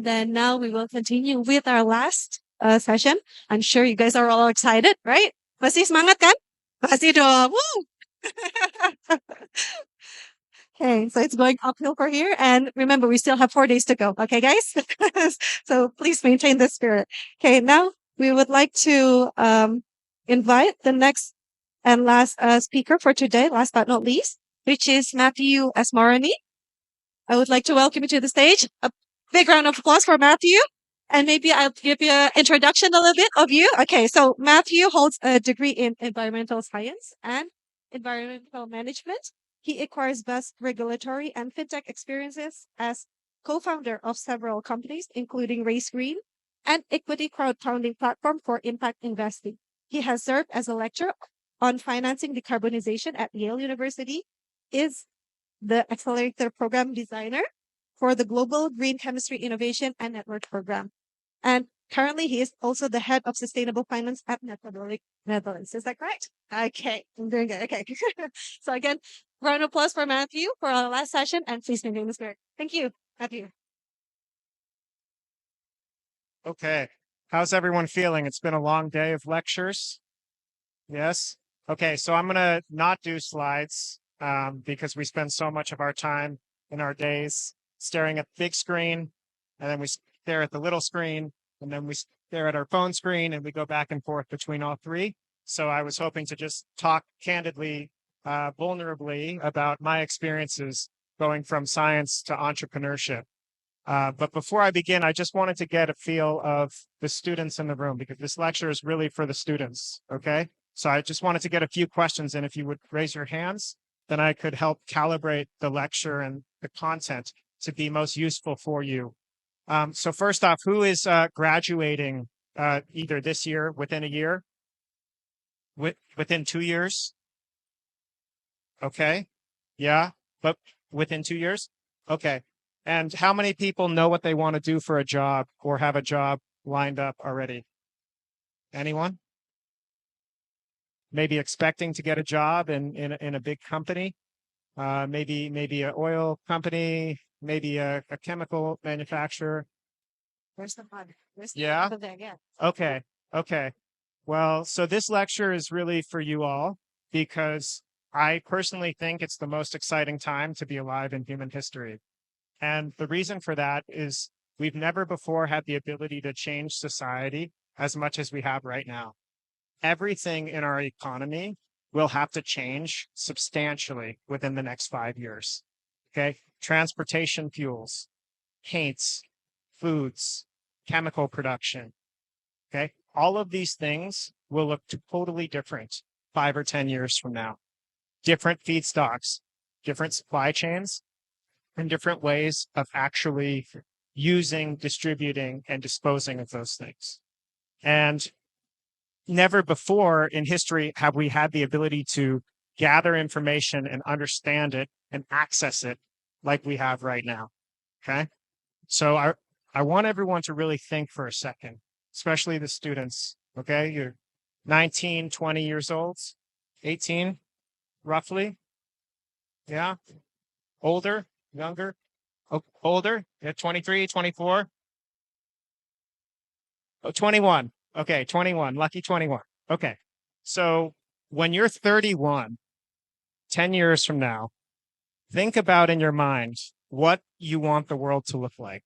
And then now we will continue with our last session. I'm sure you guys are all excited, right? Masih semangat kan? Masih dong. Woo! Okay, so it's going uphill for here. And remember, we still have 4 days to go. Okay, guys? So please maintain the spirit. Okay, now we would like to invite the next and last speaker for today, last but not least, which is Matthew S. Moroney. I would like to welcome you to the stage. A big round of applause for Matthew. And maybe I'll give you an introduction a little bit of you. Okay, so Matthew holds a degree in environmental science and environmental management. He acquires vast regulatory and fintech experiences as co-founder of several companies, including Race Green, and equity crowdfunding platform for impact investing. He has served as a lecturer on financing decarbonization at Yale University, is the accelerator program designer for the Global Green Chemistry Innovation and Network Program. And currently, he is also the head of sustainable finance at Metabolic Netherlands. Is that correct? Okay, I'm doing good. Okay. So again, round of applause for Matthew for our last session, and please maintain the spirit. Thank you, Matthew. Okay. How's everyone feeling? It's been a long day of lectures. Yes? Okay, so I'm going to not do slides because we spend so much of our time in our days staring at the big screen, and then we stare at the little screen, and then we stare at our phone screen, and we go back and forth between all three. So I was hoping to just talk candidly, vulnerably about my experiences going from science to entrepreneurship. But before I begin, I just wanted to get a feel of the students in the room because this lecture is really for the students, okay? So I just wanted to get a few questions, and if you would raise your hands, then I could help calibrate the lecture and the content to be most useful for you. So first off, who is graduating either this year, within a year, within 2 years? Okay, yeah, but within 2 years? Okay. And how many people know what they want to do for a job or have a job lined up already? Anyone? Maybe expecting to get a job in a big company, maybe an oil company, maybe a chemical manufacturer. Where's the fun? Yeah. Okay. Okay. Well, so this lecture is really for you all because I personally think it's the most exciting time to be alive in human history. And the reason for that is we've never before had the ability to change society as much as we have right now. Everything in our economy will have to change substantially within the next 5 years. Okay. Transportation fuels, paints, foods, chemical production. Okay. All of these things will look totally different 5 or 10 years from now. Different feedstocks, different supply chains, and different ways of actually using, distributing, and disposing of those things. And never before in history have we had the ability to gather information and understand it and access it like we have right now. Okay. So I want everyone to really think for a second, especially the students. Okay. You're 19, 20 years old, 18, roughly. Yeah. Older, younger, older, yeah, 23, 24. Oh, 21. Okay, 21, lucky 21. Okay, so when you're 31, 10 years from now, think about in your mind what you want the world to look like.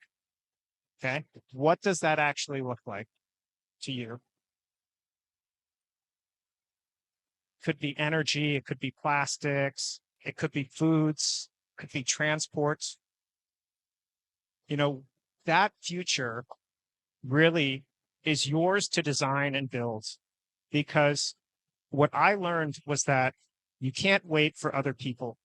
Okay, what does that actually look like to you? Could be energy, it could be plastics, it could be foods, it could be transports. You know, that future really is yours to design and build, because what I learned was that you can't wait for other people.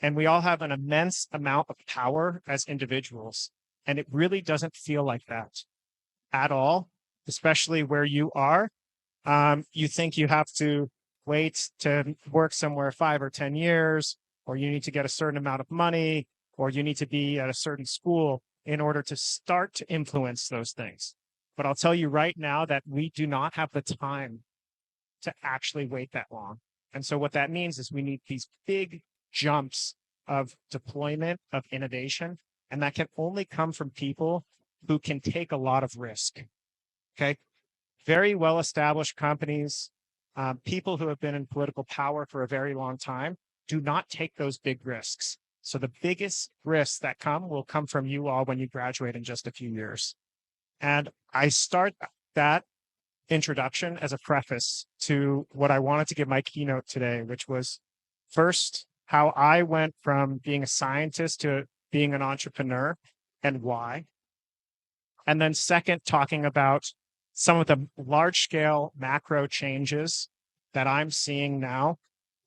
And we all have an immense amount of power as individuals. And it really doesn't feel like that at all, especially where you are. You think you have to wait to work somewhere 5 or 10 years, or you need to get a certain amount of money, or you need to be at a certain school in order to start to influence those things. But I'll tell you right now that we do not have the time to actually wait that long. And so what that means is we need these big jumps of deployment of innovation. And that can only come from people who can take a lot of risk. Okay. Very well-established companies, people who have been in political power for a very long time do not take those big risks. So the biggest risks that will come from you all when you graduate in just a few years. And I start that introduction as a preface to what I wanted to give my keynote today, which was first, how I went from being a scientist to being an entrepreneur and why. And then second, talking about some of the large scale macro changes that I'm seeing now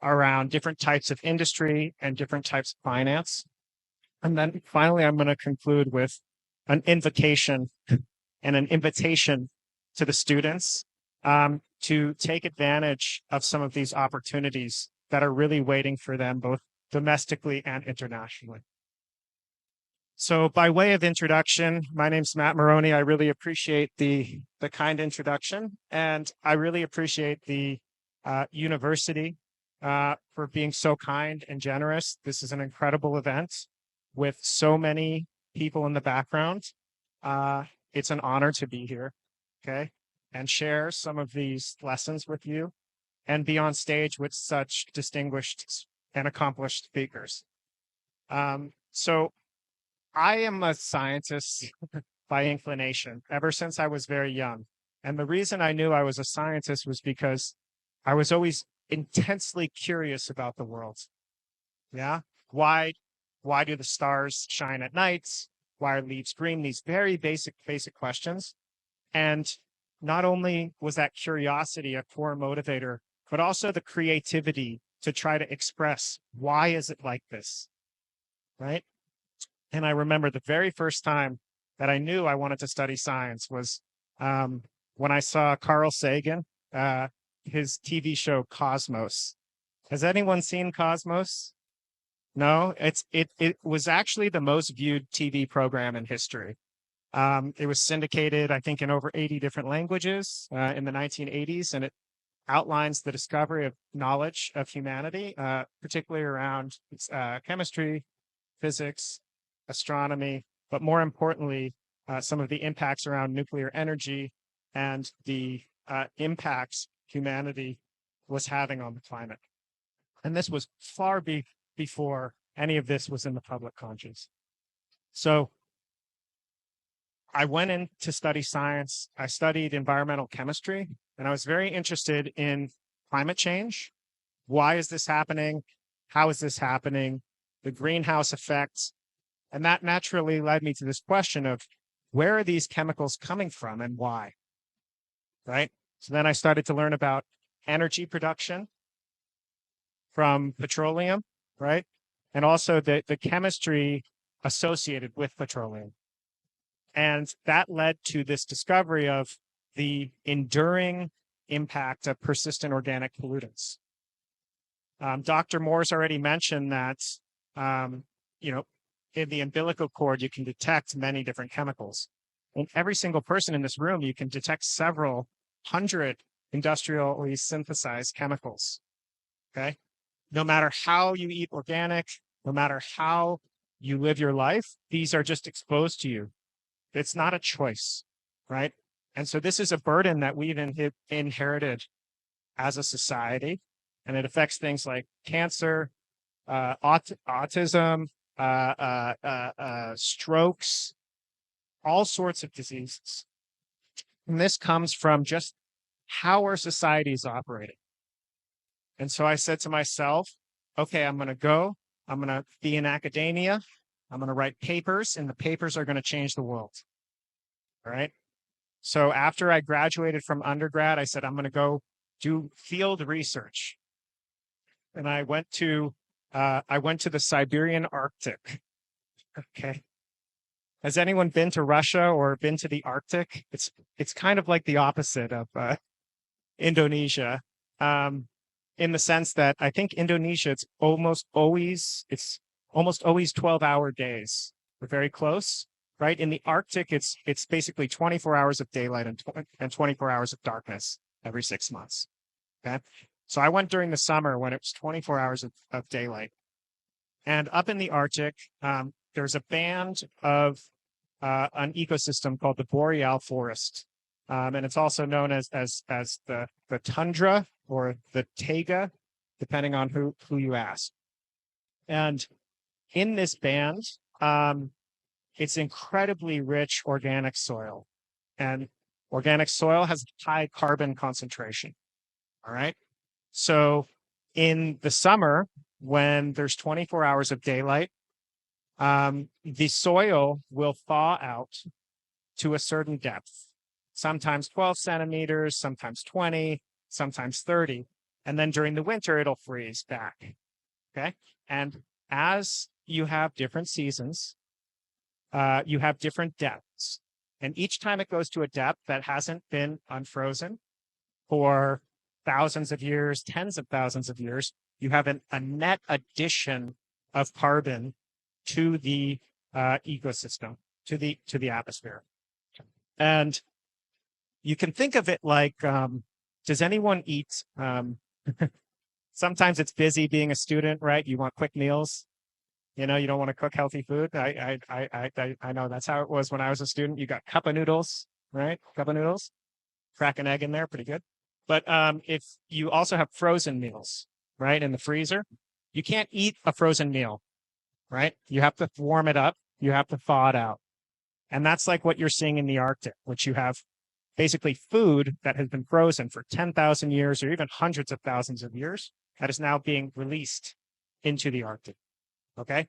around different types of industry and different types of finance. And then finally, I'm going to conclude with an invocation and an invitation to the students to take advantage of some of these opportunities that are really waiting for them, both domestically and internationally. So by way of introduction, my name's Matt Moroney. I really appreciate the kind introduction, and I really appreciate the university for being so kind and generous. This is an incredible event with so many people in the background. It's an honor to be here, okay, and share some of these lessons with you and be on stage with such distinguished and accomplished speakers. So I am a scientist by inclination ever since I was very young. And the reason I knew I was a scientist was because I was always intensely curious about the world. Yeah. Why do the stars shine at night? Why are leaves green? These very basic questions. And not only was that curiosity a core motivator, but also the creativity to try to express, why is it like this? Right. And I remember the very first time that I knew I wanted to study science was when I saw Carl Sagan, his TV show Cosmos. Has anyone seen Cosmos? No, it was actually the most viewed TV program in history. It was syndicated, I think, in over 80 different languages in the 1980s, and it outlines the discovery of knowledge of humanity, particularly around chemistry, physics, astronomy, but more importantly, some of the impacts around nuclear energy and the impacts humanity was having on the climate. And this was far before any of this was in the public conscience. So I went in to study science. I studied environmental chemistry, and I was very interested in climate change. Why is this happening? How is this happening? The greenhouse effects. And that naturally led me to this question of where are these chemicals coming from and why? Right? So then I started to learn about energy production from petroleum, right? And also the chemistry associated with petroleum. And that led to this discovery of the enduring impact of persistent organic pollutants. Dr. Moore's already mentioned that, in the umbilical cord, you can detect many different chemicals. In every single person in this room, you can detect several hundred industrially synthesized chemicals. Okay. No matter how you eat organic, no matter how you live your life, these are just exposed to you. It's not a choice, right? And so this is a burden that we've inherited as a society, and it affects things like cancer, autism, strokes, all sorts of diseases. And this comes from just how our society is operating. And so I said to myself, okay, I'm going to be in academia. I'm going to write papers, and the papers are going to change the world. All right. So after I graduated from undergrad, I said, I'm going to go do field research. And I went to the Siberian Arctic. Okay. Has anyone been to Russia or been to the Arctic? It's kind of like the opposite of Indonesia, in the sense that I think Indonesia, it's almost always 12-hour days. We're very close, right? In the Arctic, it's basically 24 hours of daylight and 24 hours of darkness every 6 months. Okay. So I went during the summer when it was 24 hours of daylight. And up in the Arctic, there's a band of an ecosystem called the boreal forest. And it's also known as the tundra or the taiga, depending on who you ask. And in this band, it's incredibly rich organic soil. And organic soil has high carbon concentration. All right. So in the summer, when there's 24 hours of daylight, the soil will thaw out to a certain depth, sometimes 12 centimeters, sometimes 20, sometimes 30. And then during the winter, it'll freeze back. Okay. And as you have different seasons, you have different depths. And each time it goes to a depth that hasn't been unfrozen for thousands of years, tens of thousands of years, you have a net addition of carbon to the ecosystem, to the atmosphere. And you can think of it like, does anyone eat? Sometimes it's busy being a student, right? You want quick meals. You know, you don't want to cook healthy food. I know that's how it was when I was a student. You got cup of noodles, right? Cup of noodles, crack an egg in there, pretty good. But if you also have frozen meals, right, in the freezer, you can't eat a frozen meal, right? You have to warm it up. You have to thaw it out. And that's like what you're seeing in the Arctic, which you have basically food that has been frozen for 10,000 years or even hundreds of thousands of years that is now being released into the Arctic. Okay.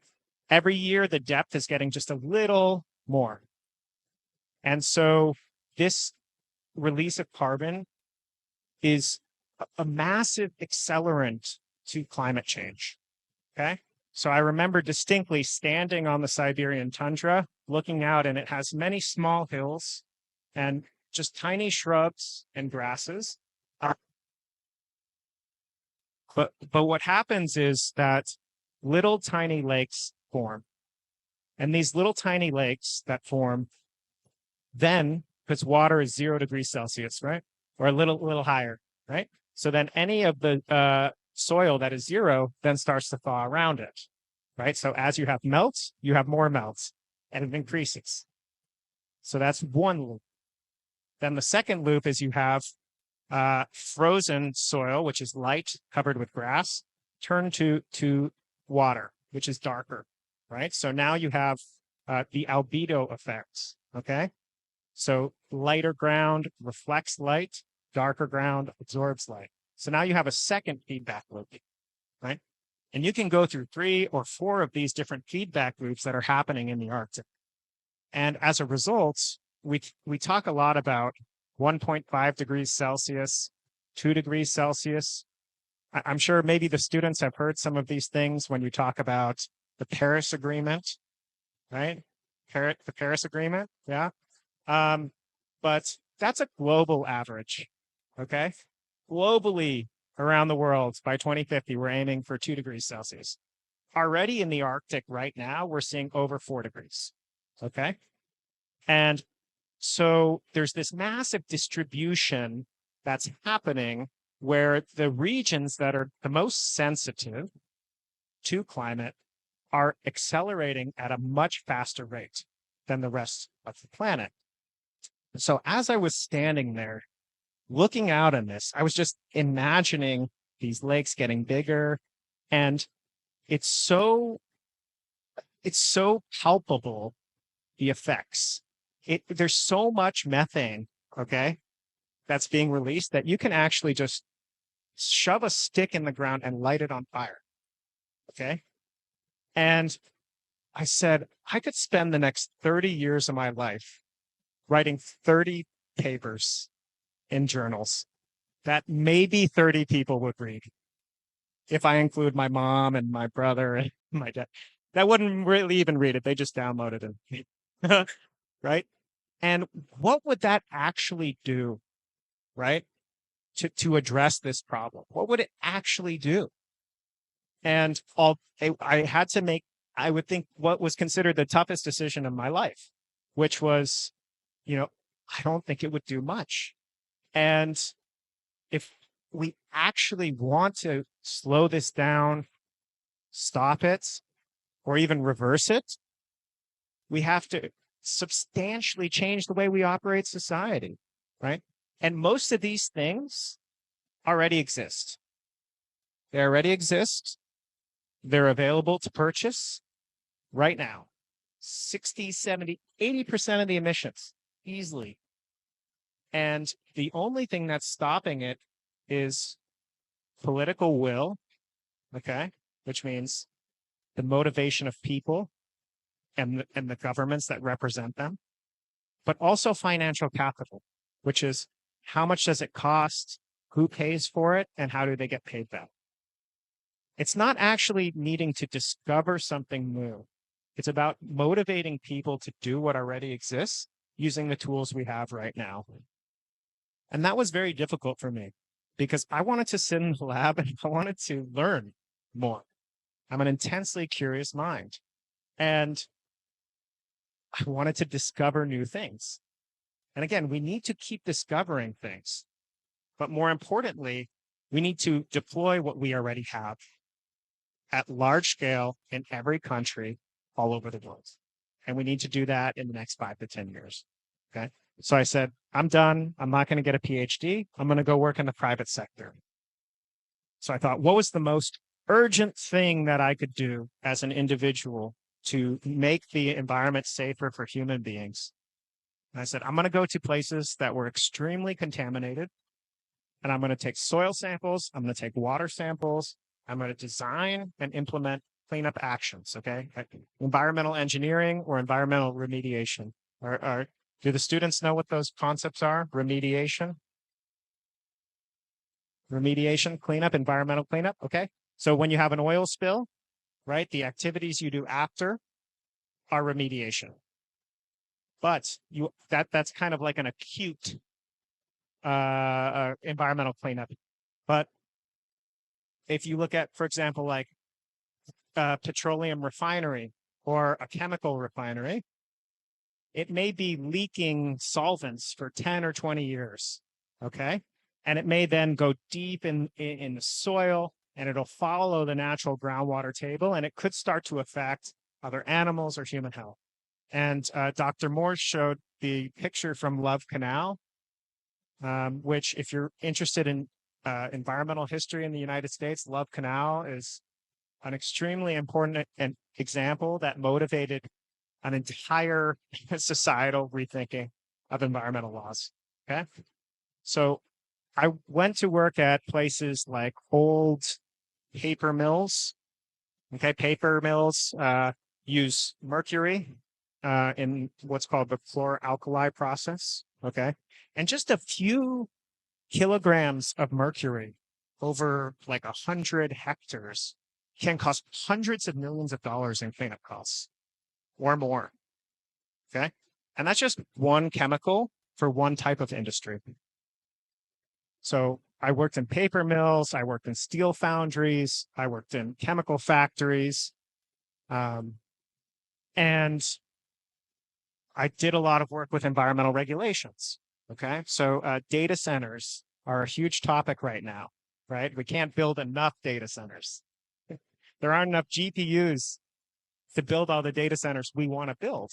Every year, the depth is getting just a little more. And so this release of carbon is a massive accelerant to climate change. Okay. So I remember distinctly standing on the Siberian tundra, looking out, and it has many small hills and just tiny shrubs and grasses. But what happens is that little tiny lakes form. And these little tiny lakes that form, then, because water is 0 degrees Celsius, right? Or a little higher, right? So then any of the soil that is 0 then starts to thaw around it, right? So as you have melts, you have more melts, and it increases. So that's one loop. Then the second loop is you have frozen soil, which is light, covered with grass, turn to water, which is darker, right? So now you have the albedo effects, okay? So lighter ground reflects light, darker ground absorbs light. So now you have a second feedback loop, right? And you can go through 3 or 4 of these different feedback loops that are happening in the Arctic. And as a result, we talk a lot about 1.5 degrees Celsius, 2 degrees Celsius. I'm sure maybe the students have heard some of these things when you talk about the Paris Agreement, right? The Paris Agreement, yeah. But that's a global average, okay? Globally, around the world, by 2050, we're aiming for 2 degrees Celsius. Already in the Arctic right now, we're seeing over 4 degrees, okay? And so there's this massive distribution that's happening where the regions that are the most sensitive to climate are accelerating at a much faster rate than the rest of the planet. So as I was standing there looking out on this, I was just imagining these lakes getting bigger, and it's so palpable, the effects. There's so much methane, okay, that's being released that you can actually just shove a stick in the ground and light it on fire. Okay. And I said, I could spend the next 30 years of my life writing 30 papers in journals that maybe 30 people would read. If I include my mom and my brother and my dad, that wouldn't really even read it. They just downloaded it. Right. And what would that actually do? Right. To address this problem? What would it actually do? And I had to make, I would think, what was considered the toughest decision of my life, which was, I don't think it would do much. And if we actually want to slow this down, stop it, or even reverse it, we have to substantially change the way we operate society, right? And most of these things already exist. They already exist. They're available to purchase right now. 60, 70, 80% of the emissions easily. And the only thing that's stopping it is political will, okay, which means the motivation of people and the governments that represent them, but also financial capital, which is how much does it cost, who pays for it, and how do they get paid back? It's not actually needing to discover something new. It's about motivating people to do what already exists using the tools we have right now. And that was very difficult for me because I wanted to sit in the lab and I wanted to learn more. I'm an intensely curious mind. And I wanted to discover new things. And again, we need to keep discovering things. But more importantly, we need to deploy what we already have at large scale in every country all over the world. And we need to do that in the next 5 to 10 years. Okay. So I said, I'm done. I'm not going to get a PhD. I'm going to go work in the private sector. So I thought, what was the most urgent thing that I could do as an individual to make the environment safer for human beings? And I said, I'm going to go to places that were extremely contaminated. And I'm going to take soil samples. I'm going to take water samples. I'm going to design and implement cleanup actions, okay? Environmental engineering or environmental remediation. Do the students know what those concepts are? Remediation, cleanup, environmental cleanup, okay? So when you have an oil spill, right, the activities you do after are remediation. But that's kind of like an acute environmental cleanup. But if you look at, for example, like a petroleum refinery or a chemical refinery, it may be leaking solvents for 10 or 20 years, okay? And it may then go deep in the soil and it'll follow the natural groundwater table and it could start to affect other animals or human health. And Dr. Moore showed the picture from Love Canal, which if you're interested in environmental history in the United States, Love Canal is an extremely important example that motivated an entire societal rethinking of environmental laws, okay? So I went to work at places like old paper mills, okay? Paper mills use mercury in what's called the chloralkali process, okay? And just a few kilograms of mercury over like 100 hectares can cost hundreds of millions of dollars in cleanup costs or more, okay? And that's just one chemical for one type of industry. So I worked in paper mills, I worked in steel foundries, I worked in chemical factories, and I did a lot of work with environmental regulations, okay? So data centers are a huge topic right now, right? We can't build enough data centers. There aren't enough GPUs to build all the data centers we want to build,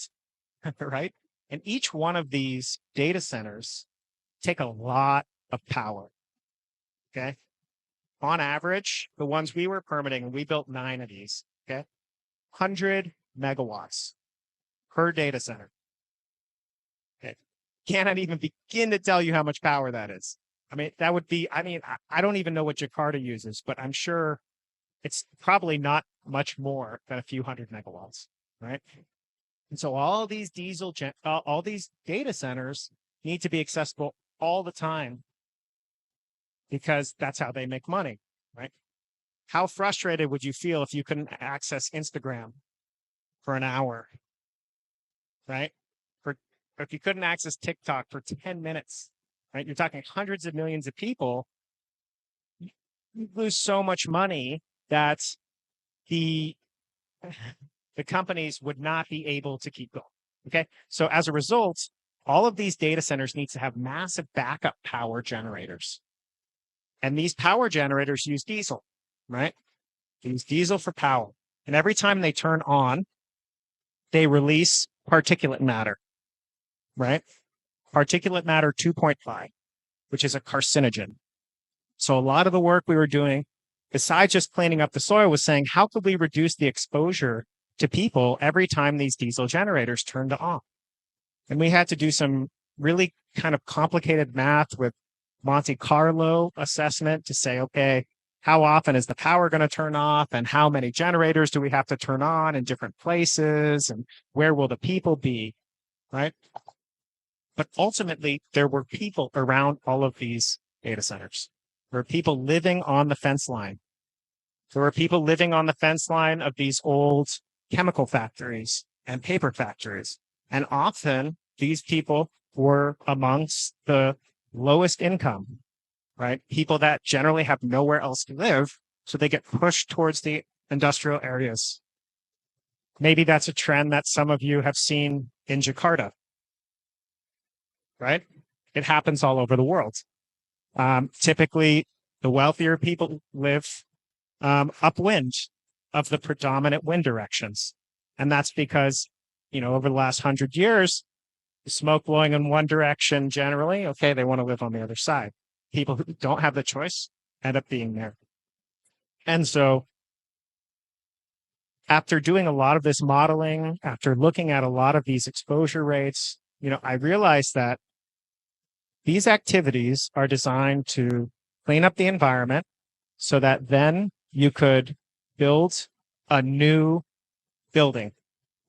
right? And each one of these data centers take a lot of power, okay? On average, the ones we were permitting, and we built 9 of these, okay? 100 megawatts per data center. Okay. Cannot even begin to tell you how much power that is. I mean, that would be, I don't even know what Jakarta uses, but I'm sure it's probably not much more than a few hundred megawatts, right? And so all these all these data centers need to be accessible all the time because that's how they make money, right? How frustrated would you feel if you couldn't access Instagram for an hour, right? If you couldn't access TikTok for 10 minutes, right? You're talking hundreds of millions of people. You lose so much money that the companies would not be able to keep going, okay? So as a result, all of these data centers need to have massive backup power generators. And these power generators use diesel, right? They use diesel for power. And every time they turn on, they release particulate matter, right? Particulate matter 2.5, which is a carcinogen. So a lot of the work we were doing, besides just cleaning up the soil, was saying, how could we reduce the exposure to people every time these diesel generators turned on? And we had to do some really kind of complicated math with Monte Carlo assessment to say, okay, how often is the power going to turn off, and how many generators do we have to turn on in different places, and where will the people be, right? But ultimately, there were people around all of these data centers. There were people living on the fence line. There were people living on the fence line of these old chemical factories and paper factories. And often these people were amongst the lowest income, right? People that generally have nowhere else to live. So they get pushed towards the industrial areas. Maybe that's a trend that some of you have seen in Jakarta, right? It happens all over the world. Typically, the wealthier people live upwind of the predominant wind directions. And that's because, over the last 100 years, the smoke blowing in one direction generally, okay, they want to live on the other side. People who don't have the choice end up being there. And so after doing a lot of this modeling, after looking at a lot of these exposure rates, I realized that these activities are designed to clean up the environment so that then you could build a new building,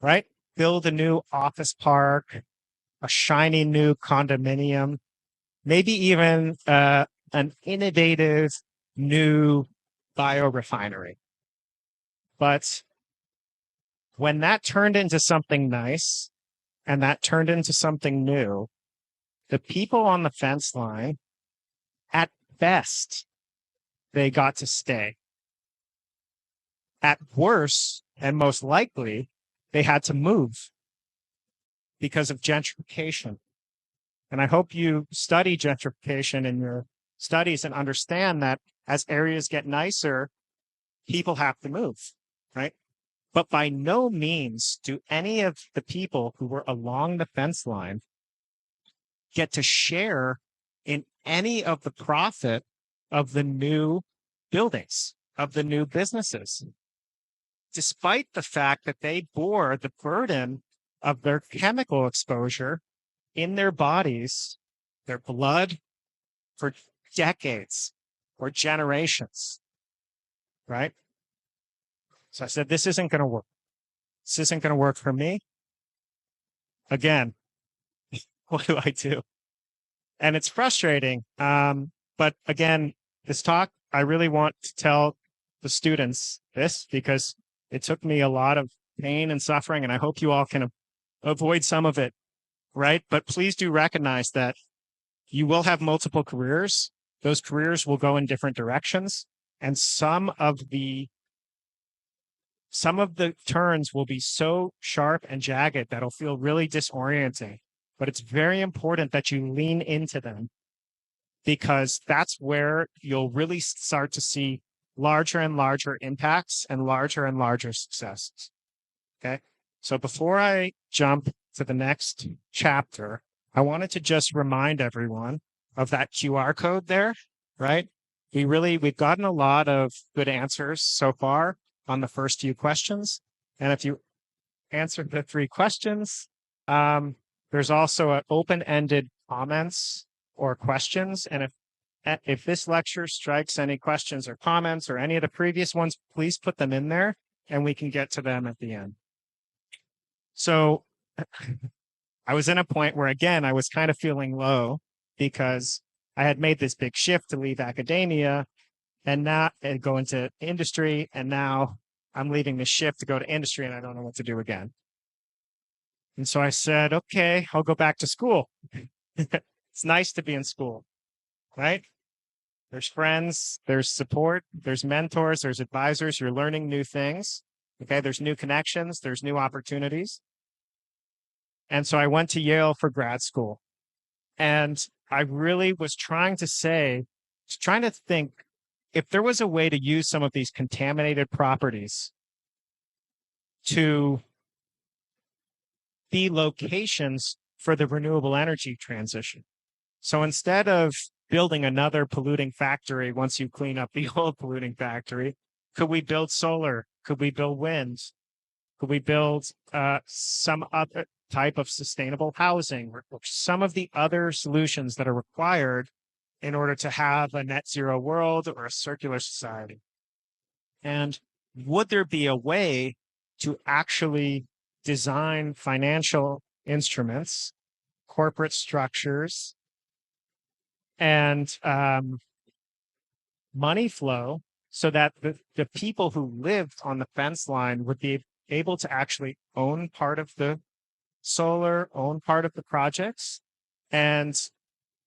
right? Build a new office park, a shiny new condominium, maybe even an innovative new biorefinery. But when that turned into something nice and that turned into something new, the people on the fence line, at best, they got to stay. At worst, and most likely, they had to move because of gentrification. And I hope you study gentrification in your studies and understand that as areas get nicer, people have to move, right? But by no means do any of the people who were along the fence line get to share in any of the profit of the new buildings, of the new businesses, despite the fact that they bore the burden of their chemical exposure in their bodies, their blood, for decades or generations, right? So I said, this isn't going to work. This isn't going to work for me. Again, what do I do? And it's frustrating. But again, this talk, I really want to tell the students this because it took me a lot of pain and suffering, and I hope you all can avoid some of it, right? But please do recognize that you will have multiple careers. Those careers will go in different directions, and some of the turns will be so sharp and jagged that it'll feel really disorienting. But it's very important that you lean into them, because that's where you'll really start to see larger and larger impacts and larger successes. Okay. So before I jump to the next chapter, I wanted to just remind everyone of that QR code there, right? We've gotten a lot of good answers so far on the first few questions. And if you answered the 3 questions, there's also an open-ended comments or questions. And if this lecture strikes any questions or comments or any of the previous ones, please put them in there and we can get to them at the end. So I was in a point where, again, I was kind of feeling low because I had made this big shift to leave academia and now go into industry. And now I'm leaving this shift to go to industry and I don't know what to do again. And so I said, okay, I'll go back to school. It's nice to be in school, right? There's friends, there's support, there's mentors, there's advisors. You're learning new things. Okay, there's new connections, there's new opportunities. And so I went to Yale for grad school. And I really was trying to think if there was a way to use some of these contaminated properties to be locations for the renewable energy transition. So instead of building another polluting factory once you clean up the old polluting factory, could we build solar? Could we build wind? Could we build some other type of sustainable housing, or some of the other solutions that are required in order to have a net zero world or a circular society? And would there be a way to actually design financial instruments, corporate structures, and money flow so that the people who lived on the fence line would be able to actually own part of the solar, own part of the projects, and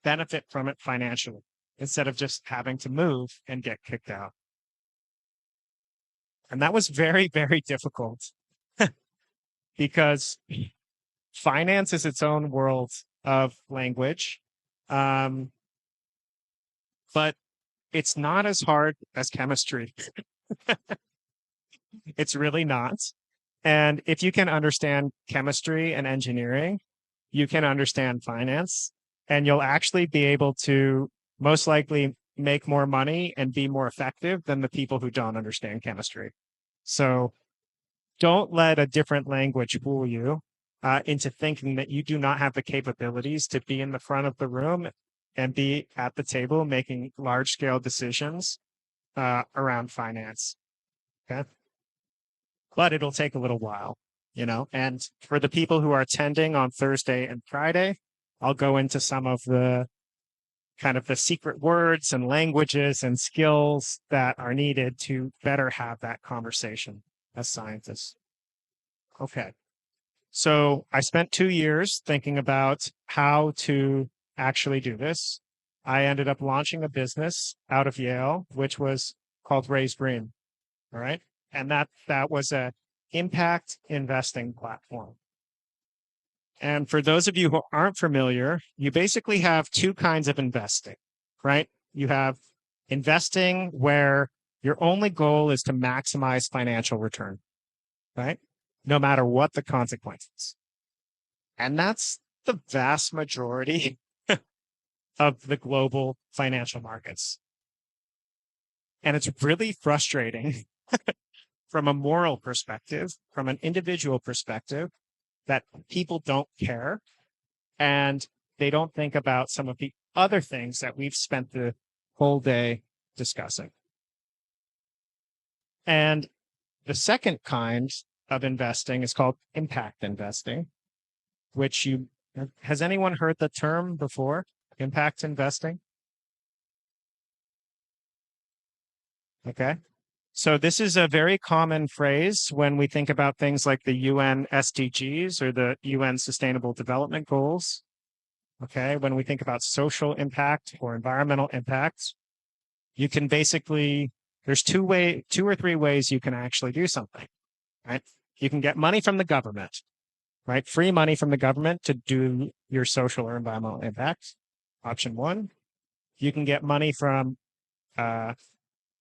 benefit from it financially instead of just having to move and get kicked out. And that was very, very difficult because finance is its own world of language. But it's not as hard as chemistry. It's really not. And if you can understand chemistry and engineering, you can understand finance, and you'll actually be able to most likely make more money and be more effective than the people who don't understand chemistry. So don't let a different language fool you into thinking that you do not have the capabilities to be in the front of the room and be at the table making large scale decisions around finance. Okay. But it'll take a little while, you know. And for the people who are attending on Thursday and Friday, I'll go into some of the kind of the secret words and languages and skills that are needed to better have that conversation as scientists. Okay. So I spent 2 years thinking about how to actually do this. I ended up launching a business out of Yale, which was called Raise Green. All right. And that was a impact investing platform. And for those of you who aren't familiar, you basically have two kinds of investing, right? You have investing where your only goal is to maximize financial return, right? No matter what the consequences. And that's the vast majority of the global financial markets. And it's really frustrating from a moral perspective, from an individual perspective, that people don't care and they don't think about some of the other things that we've spent the whole day discussing. And the second kind of investing is called impact investing, which has anyone heard the term before? Impact investing? Okay. So this is a very common phrase when we think about things like the UN SDGs or the UN Sustainable Development Goals. Okay. When we think about social impact or environmental impacts, you can basically, there's two or three ways you can actually do something, right? You can get money from the government, right? Free money from the government to do your social or environmental impacts. Option one. You can get money from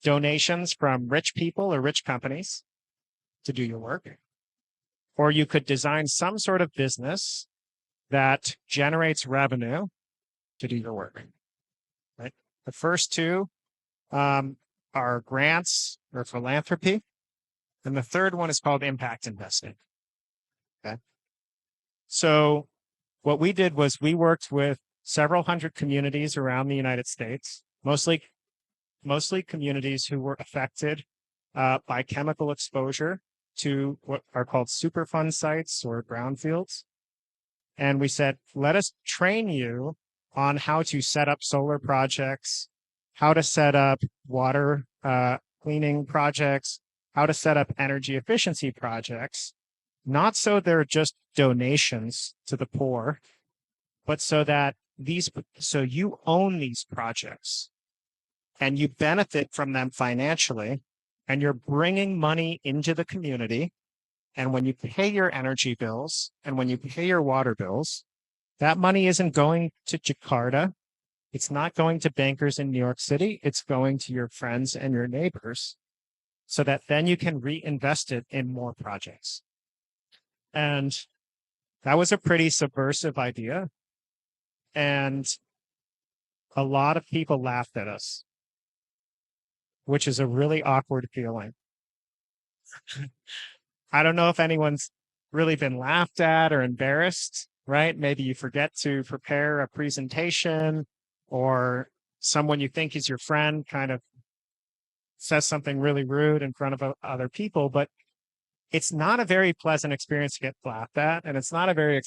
donations from rich people or rich companies to do your work. Or you could design some sort of business that generates revenue to do your work, right? The first two are grants or philanthropy. And the third one is called impact investing. Okay. So what we did was we worked with several hundred communities around the United States, mostly communities who were affected by chemical exposure to what are called Superfund sites or brownfields. And we said, let us train you on how to set up solar projects, how to set up water cleaning projects, how to set up energy efficiency projects, not so they're just donations to the poor, but so that so you own these projects and you benefit from them financially, and you're bringing money into the community. And when you pay your energy bills and when you pay your water bills, that money isn't going to Jakarta. It's not going to bankers in New York City. It's going to your friends and your neighbors so that then you can reinvest it in more projects. And That was a pretty subversive idea. And a lot of people laughed at us, which is a really awkward feeling. I don't know if anyone's really been laughed at or embarrassed, right? Maybe you forget to prepare a presentation, or someone you think is your friend kind of says something really rude in front of other people, but it's not a very pleasant experience to get laughed at. And it's not a very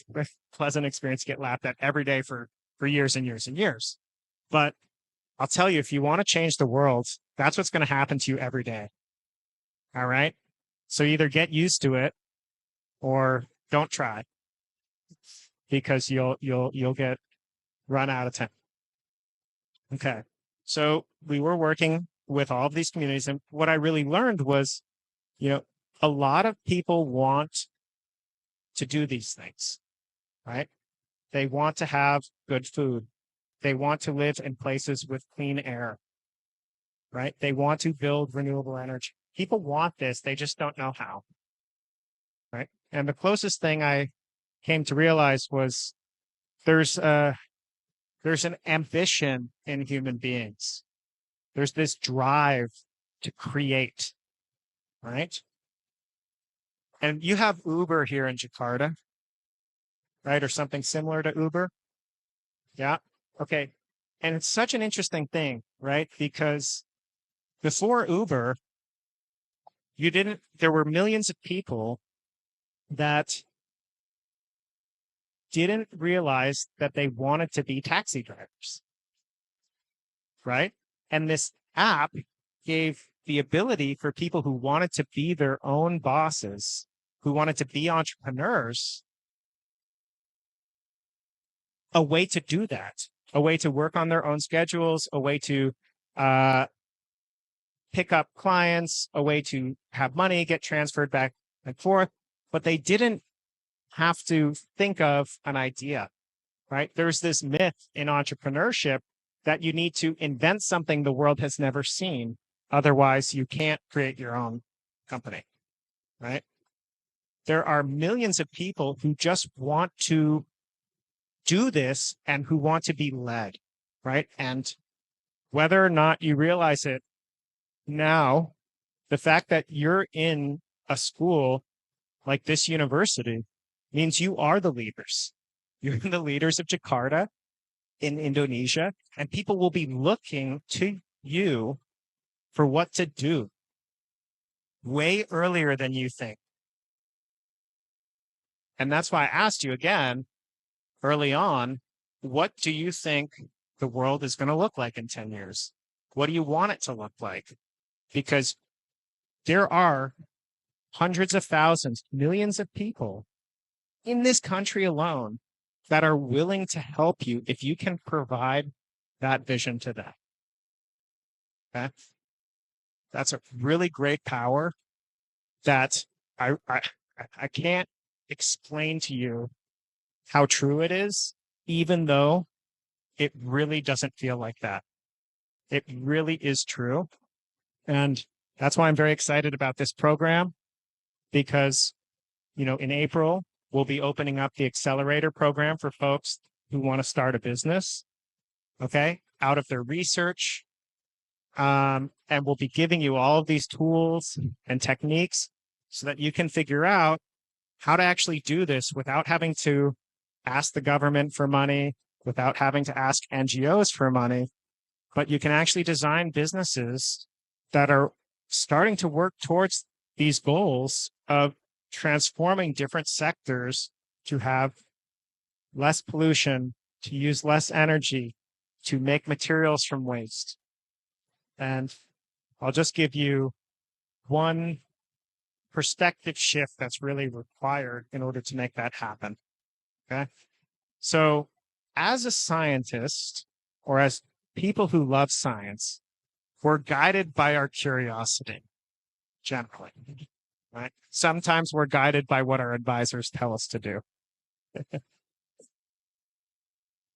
pleasant experience to get laughed at every day for years and years and years. But I'll tell you, if you want to change the world, that's what's going to happen to you every day. All right. So either get used to it or don't try, because you'll get run out of time. Okay. So we were working with all of these communities, and what I really learned was, a lot of people want to do these things, right? They want to have good food. They want to live in places with clean air, right? They want to build renewable energy. People want this. They just don't know how, right? And the closest thing I came to realize was there's an ambition in human beings. There's this drive to create, right? And you have Uber here in Jakarta, right? Or something similar to Uber. Yeah. Okay. And it's such an interesting thing, right? Because before Uber, there were millions of people that didn't realize that they wanted to be taxi drivers, right? And this app gave the ability for people who wanted to be their own bosses, who wanted to be entrepreneurs, a way to do that, a way to work on their own schedules, a way to pick up clients, a way to have money get transferred back and forth. But they didn't have to think of an idea, right? There's this myth in entrepreneurship that you need to invent something the world has never seen. Otherwise, you can't create your own company, right? There are millions of people who just want to do this and who want to be led, right? And whether or not you realize it now, the fact that you're in a school like this university means you are the leaders. You're the leaders of Jakarta in Indonesia, and people will be looking to you for what to do way earlier than you think. And that's why I asked you again early on, what do you think the world is going to look like in 10 years? What do you want it to look like? Because there are hundreds of thousands, millions of people in this country alone that are willing to help you if you can provide that vision to them. Okay? That's a really great power that I can't explain to you how true it is, even though it really doesn't feel like that. It really is true. And that's why I'm very excited about this program, because, in April, we'll be opening up the accelerator program for folks who want to start a business, okay, out of their research. And we'll be giving you all of these tools and techniques so that you can figure out how to actually do this without having to ask the government for money, without having to ask NGOs for money, but you can actually design businesses that are starting to work towards these goals of transforming different sectors to have less pollution, to use less energy, to make materials from waste. And I'll just give you one perspective shift that's really required in order to make that happen. Okay. So as a scientist, or as people who love science, we're guided by our curiosity, generally, right? Sometimes we're guided by what our advisors tell us to do.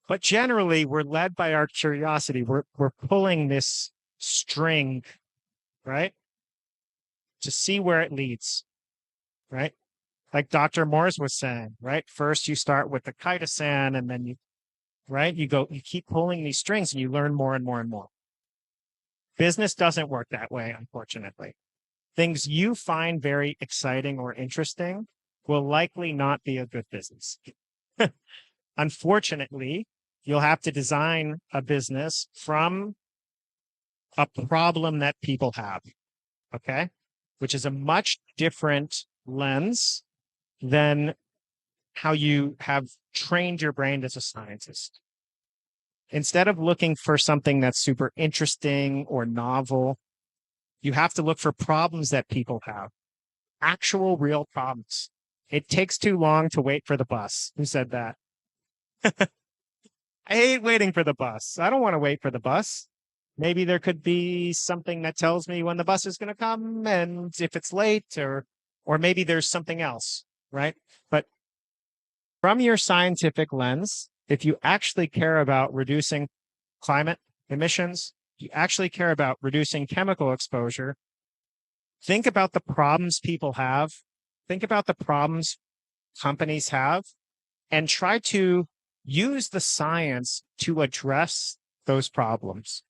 But generally, we're led by our curiosity. We're pulling this string, right, to see where it leads, right? like Dr. Morse was saying, right? First, you start with the chitosan, and then you keep pulling these strings and you learn more and more and more. Business doesn't work that way, unfortunately. Things you find very exciting or interesting will likely not be a good business. Unfortunately, you'll have to design a business from a problem that people have, okay? Which is a much different lens than how you have trained your brain as a scientist. Instead of looking for something that's super interesting or novel, you have to look for problems that people have, actual real problems. It takes too long to wait for the bus. Who said that? I hate waiting for the bus. I don't want to wait for the bus. Maybe there could be something that tells me when the bus is going to come and if it's late, or maybe there's something else, right? But from your scientific lens, if you actually care about reducing climate emissions, you actually care about reducing chemical exposure, think about the problems people have, think about the problems companies have, and try to use the science to address those problems.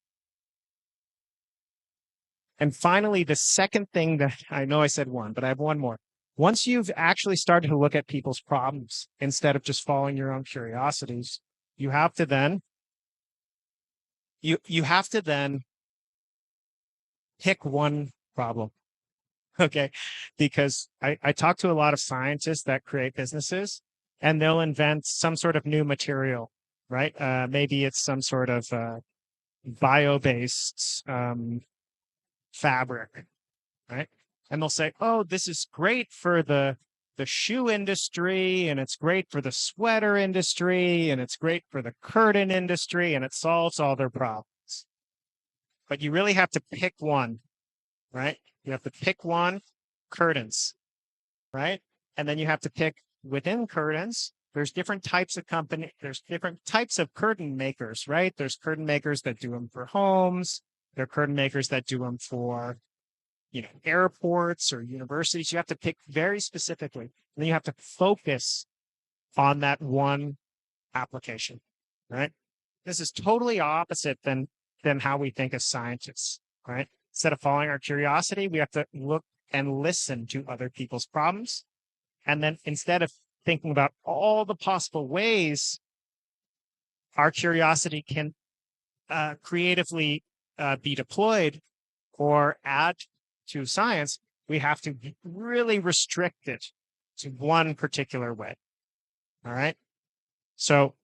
And finally, the second thing that I know I said one, but I have one more. Once you've actually started to look at people's problems instead of just following your own curiosities, you have to then pick one problem. Okay. Because I talk to a lot of scientists that create businesses, and they'll invent some sort of new material, right? Maybe it's some sort of bio-based fabric, right? And they'll say, oh, this is great for the shoe industry, and it's great for the sweater industry, and it's great for the curtain industry, and it solves all their problems. But you really have to pick one, right? You have to pick one, curtains, right? And then you have to pick within curtains. There's different types of there's different types of curtain makers, right? There's curtain makers that do them for homes. There are curtain makers that do them for, airports or universities. You have to pick very specifically, and then you have to focus on that one application, right? This is totally opposite than how we think as scientists, right? Instead of following our curiosity, we have to look and listen to other people's problems. And then instead of thinking about all the possible ways our curiosity can creatively be deployed or add to science, we have to really restrict it to one particular way. All right. So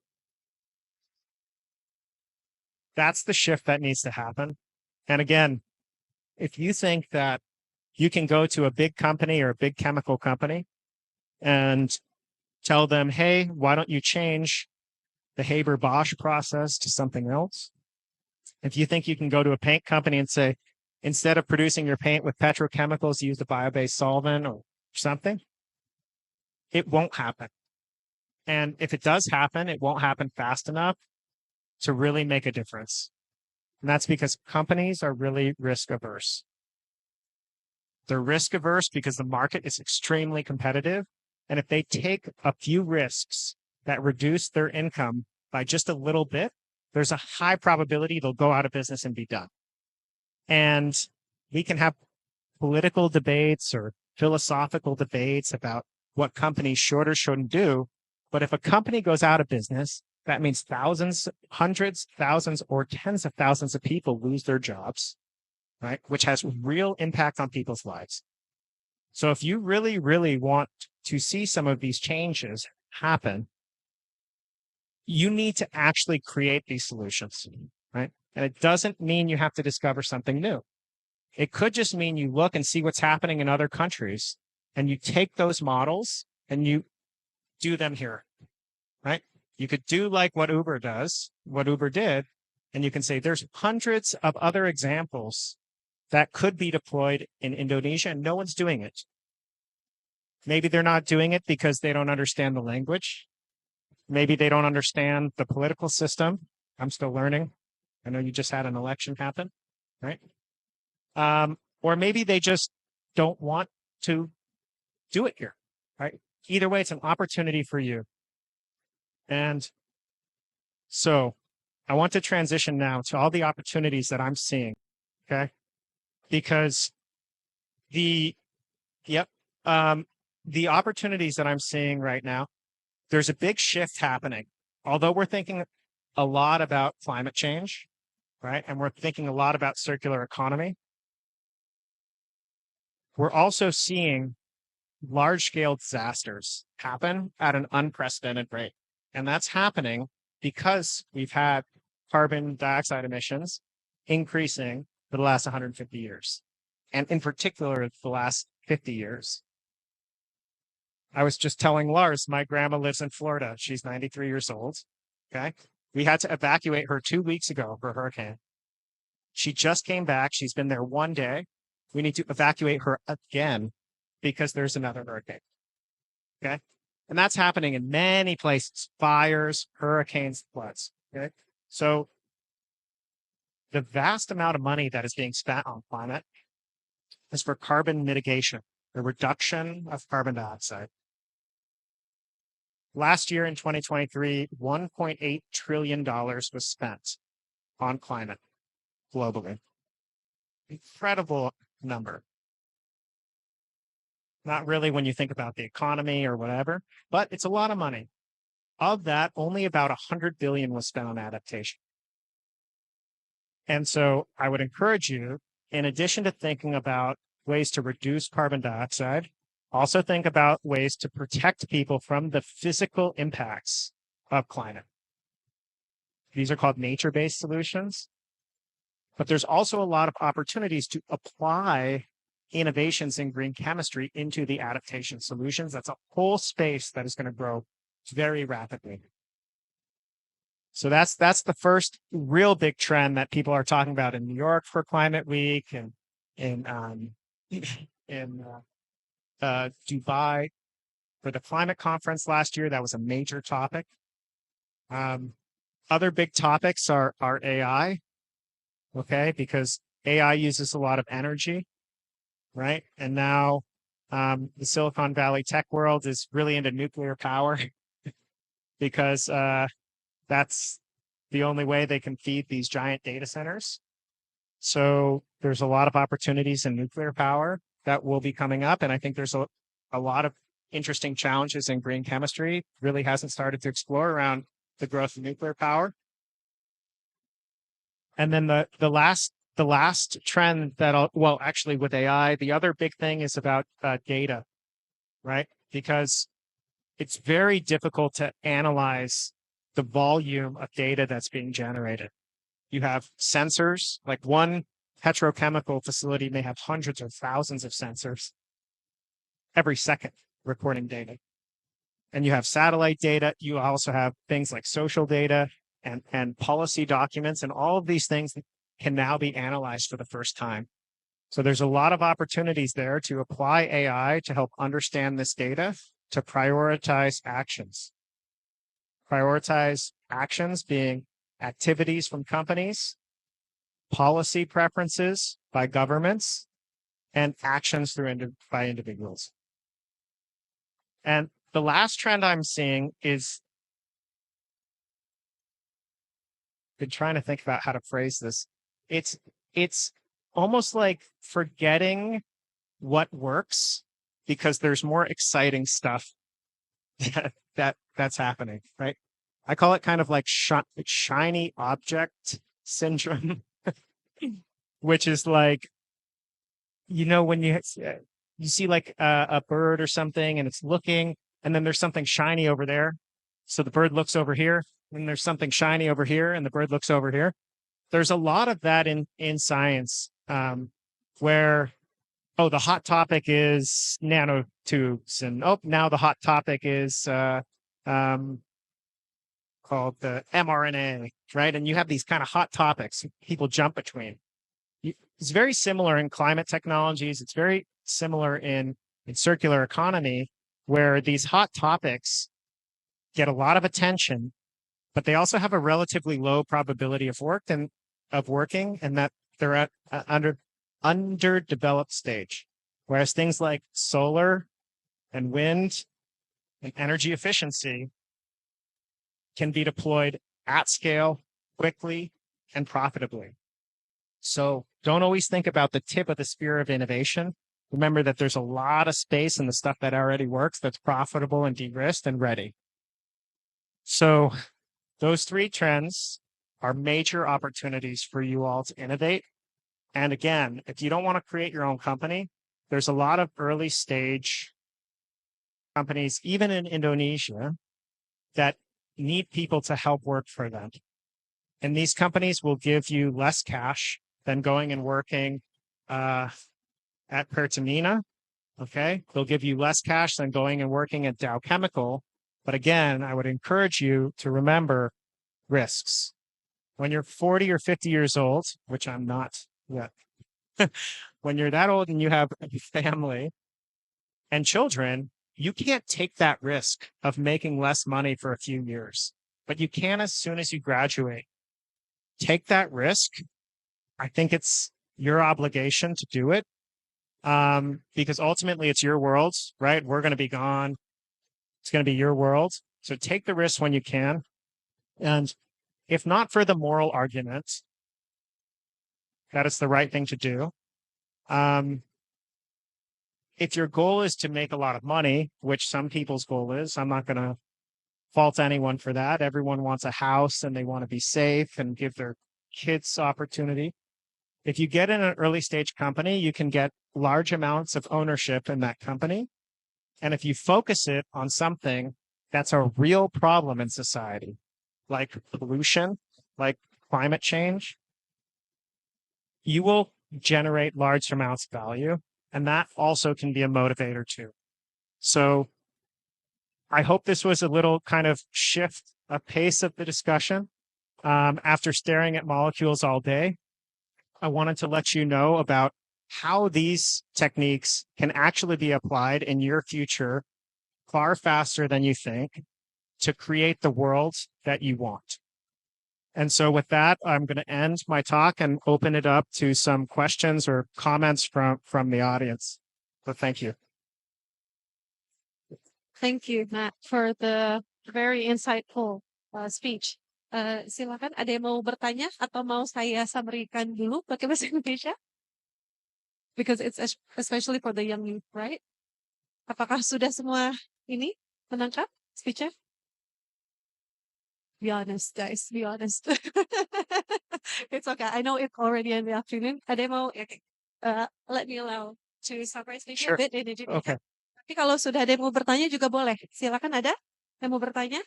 that's the shift that needs to happen. And again, if you think that you can go to a big company or a big chemical company and tell them, hey, why don't you change the Haber-Bosch process to something else? If you think you can go to a paint company and say, instead of producing your paint with petrochemicals, use a bio-based solvent or something, it won't happen. And if it does happen, it won't happen fast enough to really make a difference. And that's because companies are really risk averse. They're risk averse because the market is extremely competitive. And if they take a few risks that reduce their income by just a little bit, there's a high probability they'll go out of business and be done. And we can have political debates or philosophical debates about what companies should or shouldn't do. But if a company goes out of business, that means thousands, hundreds, thousands, or tens of thousands of people lose their jobs, right? Which has real impact on people's lives. So if you really, really want to see some of these changes happen, you need to actually create these solutions, right? And it doesn't mean you have to discover something new. It could just mean you look and see what's happening in other countries, and you take those models and you do them here, right? You could do like what Uber did, and you can say there's hundreds of other examples that could be deployed in Indonesia, and no one's doing it. Maybe they're not doing it because they don't understand the language. Maybe they don't understand the political system. I'm still learning. I know you just had an election happen, right? Or maybe they just don't want to do it here, right? either way, it's an opportunity for you. And so I want to transition now to all the opportunities that I'm seeing. Okay. Because the, yep, the opportunities that I'm seeing right now, there's a big shift happening. Although we're thinking a lot about climate change, right? And we're thinking a lot about circular economy. We're also seeing large scale disasters happen at an unprecedented rate. And that's happening because we've had carbon dioxide emissions increasing for the last 150 years. And in particular, the last 50 years. I was just telling Lars, my grandma lives in Florida. She's 93 years old. Okay. We had to evacuate her 2 weeks ago for a hurricane. She just came back. She's been there one day. We need to evacuate her again because there's another hurricane. Okay. And that's happening in many places, fires, hurricanes, floods. Okay. So the vast amount of money that is being spent on climate is for carbon mitigation, the reduction of carbon dioxide. Last year in 2023, $1.8 trillion was spent on climate globally. Incredible number. Not really when you think about the economy or whatever, but it's a lot of money. Of that, only about 100 billion was spent on adaptation. And so I would encourage you, in addition to thinking about ways to reduce carbon dioxide, also think about ways to protect people from the physical impacts of climate. These are called nature-based solutions. But there's also a lot of opportunities to apply innovations in green chemistry into the adaptation solutions. That's a whole space that is going to grow very rapidly. So that's the first real big trend that people are talking about in New York for Climate Week and in Dubai for the climate conference last year. That was a major topic. Other big topics are AI, okay, because AI uses a lot of energy, right? And now the Silicon Valley tech world is really into nuclear power because that's the only way they can feed these giant data centers. So there's a lot of opportunities in nuclear power that will be coming up. And I think there's a lot of interesting challenges in green chemistry. Really hasn't started to explore around the growth of nuclear power. And then the last trend actually with AI, the other big thing is about data, right? Because it's very difficult to analyze the volume of data that's being generated. You have sensors, like one petrochemical facility may have hundreds or thousands of sensors every second recording data. And you have satellite data. You also have things like social data and policy documents, and all of these things can now be analyzed for the first time. So there's a lot of opportunities there to apply AI to help understand this data, to prioritize actions. Prioritize actions being activities from companies, policy preferences by governments, and actions by individuals. And the last trend I'm seeing is, been trying to think about how to phrase this. It's almost like forgetting what works because there's more exciting stuff that's happening, right? I call it kind of like shiny object syndrome, which is like, when you see like a bird or something and it's looking, and then there's something shiny over there. So the bird looks over here, and there's something shiny over here, and the bird looks over here. There's a lot of that in science where, the hot topic is nanotubes, and now the hot topic is called the mRNA, right? And you have these kind of hot topics people jump between. It's very similar in climate technologies. It's very similar in circular economy, where these hot topics get a lot of attention, but they also have a relatively low probability of working, and that they're at underdeveloped stage. Whereas things like solar and wind and energy efficiency can be deployed at scale, quickly, and profitably. So don't always think about the tip of the spear of innovation. Remember that there's a lot of space in the stuff that already works that's profitable and de-risked and ready. So those three trends are major opportunities for you all to innovate. And again, if you don't want to create your own company, there's a lot of early stage companies, even in Indonesia, that need people to help work for them. And these companies will give you less cash than going and working at Pertamina. Okay. They'll give you less cash than going and working at Dow Chemical. But again, I would encourage you to remember risks. When you're 40 or 50 years old, which I'm not yet, when you're that old and you have a family and children, you can't take that risk of making less money for a few years, but you can as soon as you graduate. Take that risk. I think it's your obligation to do it because ultimately it's your world, right? We're going to be gone. It's going to be your world. So take the risk when you can. And if not for the moral argument that it's the right thing to do, if your goal is to make a lot of money, which some people's goal is, I'm not going to fault anyone for that. Everyone wants a house and they want to be safe and give their kids opportunity. If you get in an early stage company, you can get large amounts of ownership in that company. And if you focus it on something that's a real problem in society, like pollution, like climate change, you will generate large amounts of value. And that also can be a motivator too. So I hope this was a little kind of shift of pace of the discussion. After staring at molecules all day, I wanted to let you know about how these techniques can actually be applied in your future far faster than you think to create the world that you want. And so with that, I'm going to end my talk and open it up to some questions or comments from the audience. So thank you. Thank you, Matt, for the very insightful speech. Silakan, ada yang mau bertanya atau mau saya summary-kan dulu pakai bahasa Indonesia? Because it's especially for the young youth, right? Apakah sudah semua ini menangkap speech-nya? Be honest, guys. Be honest. It's okay. I know it's already in the afternoon. Ada yang mau? Okay. Let me allow to summarize maybe a bit in Indonesia. Okay. Tapi kalau sudah ada yang mau bertanya juga boleh. Silakan, ada yang mau bertanya?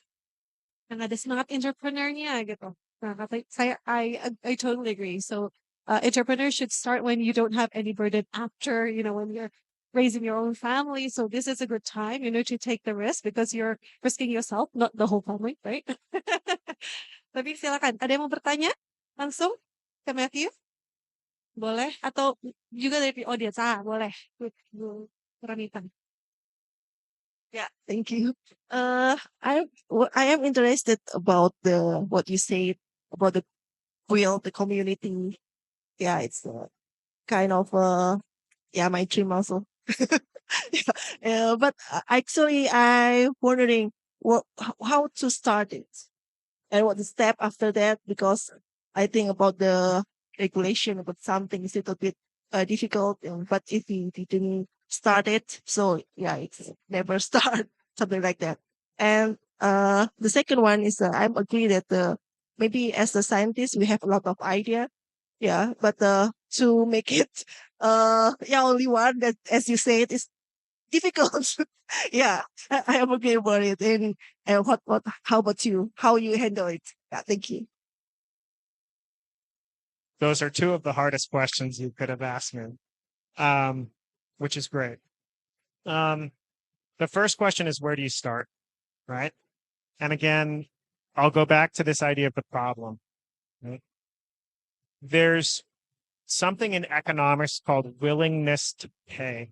Yang ada semangat entrepreneurnya gitu. Nah, kata saya, I totally agree. So, entrepreneurs should start when you don't have any burden after, when you're raising your own family. So this is a good time, to take the risk because you're risking yourself, not the whole family, right? Tapi silakan, ada yang mau bertanya langsung ke Matthew? Boleh? Atau juga dari audience? Boleh. Bu Ranita. Yeah, thank you. I am interested about what you said about the community. Yeah, it's kind of my dream also. But actually, I'm wondering how to start it and what the step after that, because I think about the regulation about something is a little bit difficult. But if you didn't start it, so yeah, it's never start, something like that. And the second one is I'm agree that maybe as a scientist we have a lot of idea, yeah, but to make it only one, that as you said, is difficult. Yeah, I am agree about it. And how about you? How you handle it? Yeah, thank you. Those are two of the hardest questions you could have asked me, which is great. The first question is, where do you start, right? And again, I'll go back to this idea of the problem. Right? There's something in economics called willingness to pay.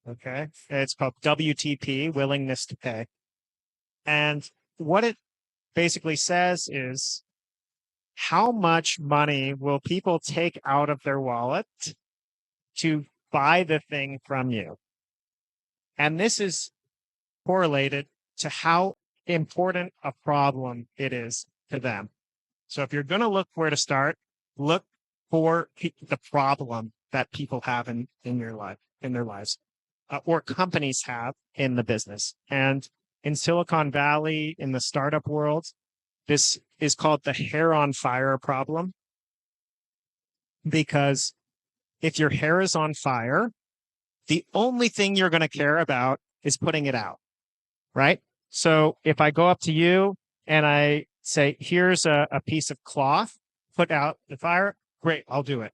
Okay. It's called WTP, willingness to pay. And what it basically says is, how much money will people take out of their wallet to buy the thing from you? And this is correlated to how important a problem it is to them. So if you're going to look where to start, look for the problem that people have in their lives, or companies have in the business. And in Silicon Valley, in the startup world, this is called the hair on fire problem. Because if your hair is on fire, the only thing you're going to care about is putting it out, right? So if I go up to you and I say, here's a piece of cloth, put out the fire, great, I'll do it.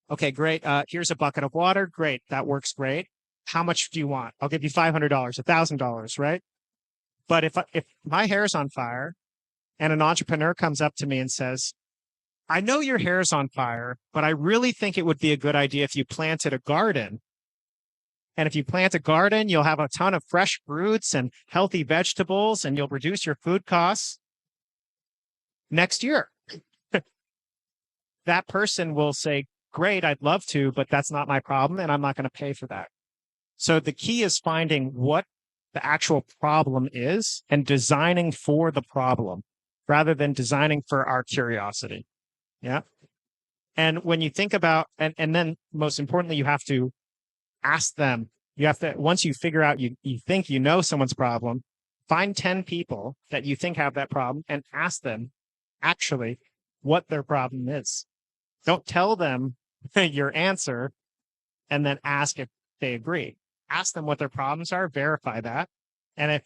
Okay, great. Here's a bucket of water. Great. That works great. How much do you want? I'll give you $500, $1,000, right? But if my hair is on fire and an entrepreneur comes up to me and says, I know your hair is on fire, but I really think it would be a good idea if you planted a garden. And if you plant a garden, you'll have a ton of fresh fruits and healthy vegetables, and you'll reduce your food costs next year. That person will say, great, I'd love to, but that's not my problem, and I'm not going to pay for that. So the key is finding what the actual problem is and designing for the problem rather than designing for our curiosity. Yeah. And when you think about, and then most importantly, you have to ask them. You have to, once you figure out, you think you know someone's problem, find 10 people that you think have that problem and ask them actually what their problem is. Don't tell them your answer and then ask if they agree. Ask them what their problems are, verify that. And if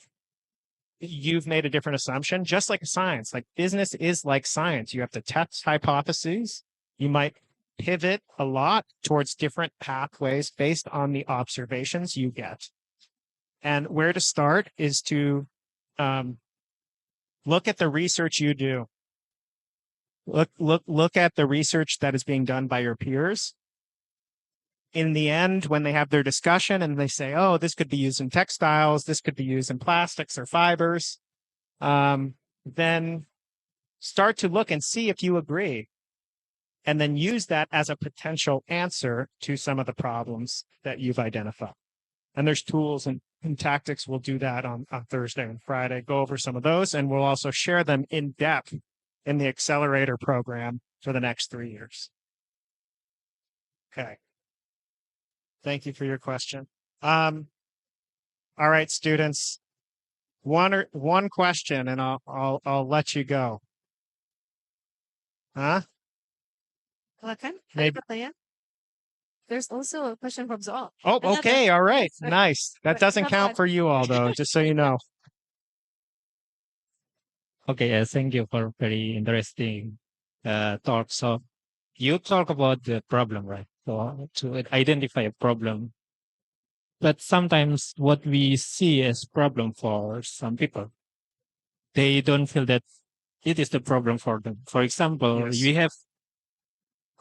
you've made a different assumption, just like science, like business is like science. You have to test hypotheses. You might pivot a lot towards different pathways based on the observations you get. And where to start is to look at the research you do. Look at the research that is being done by your peers. In the end, when they have their discussion and they say, oh, this could be used in textiles, this could be used in plastics or fibers, then start to look and see if you agree. And then use that as a potential answer to some of the problems that you've identified. And there's tools and tactics. We'll do that on Thursday and Friday, go over some of those, and we'll also share them in depth in the accelerator program for the next 3 years. Okay. Thank you for your question. All right, students, one question and I'll let you go. Huh? Maybe. There's also a question from Zoal. Oh, okay. All right. Nice. That doesn't count for you all, though, just so you know. Okay, thank you for very interesting talk. So you talk about the problem, right? So to identify a problem. But sometimes what we see as problem for some people, they don't feel that it is the problem for them. For example, Yes. we have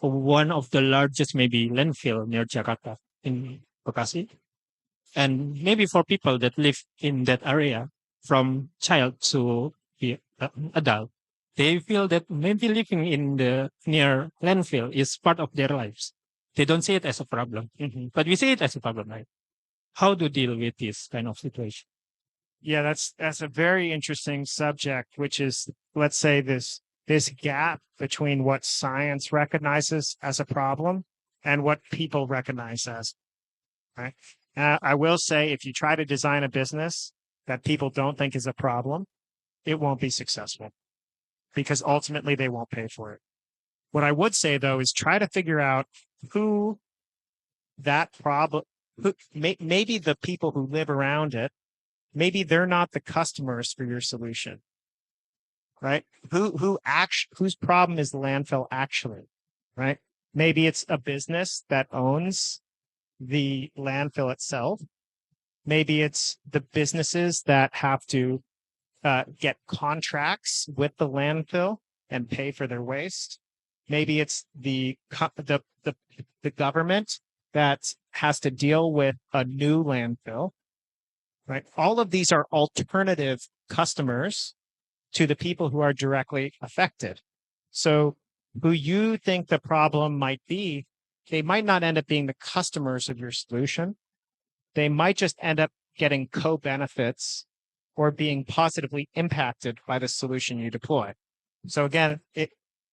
one of the largest maybe landfill near Jakarta in Bekasi. And maybe for people that live in that area from child to be adult, they feel that maybe living in the near landfill is part of their lives. They don't see it as a problem, but we see it as a problem, right? How to deal with this kind of situation? Yeah, that's a very interesting subject, which is, let's say, this gap between what science recognizes as a problem and what people recognize as, right? I will say, if you try to design a business that people don't think is a problem, it won't be successful because ultimately they won't pay for it. What I would say, though, is try to figure out who that problem, maybe the people who live around it, maybe they're not the customers for your solution, right? Whose problem is the landfill actually, right? Maybe it's a business that owns the landfill itself. Maybe it's the businesses that have to get contracts with the landfill and pay for their waste. Maybe it's the government that has to deal with a new landfill, right? All of these are alternative customers to the people who are directly affected. So who you think the problem might be, they might not end up being the customers of your solution. They might just end up getting co-benefits or being positively impacted by the solution you deploy. So again,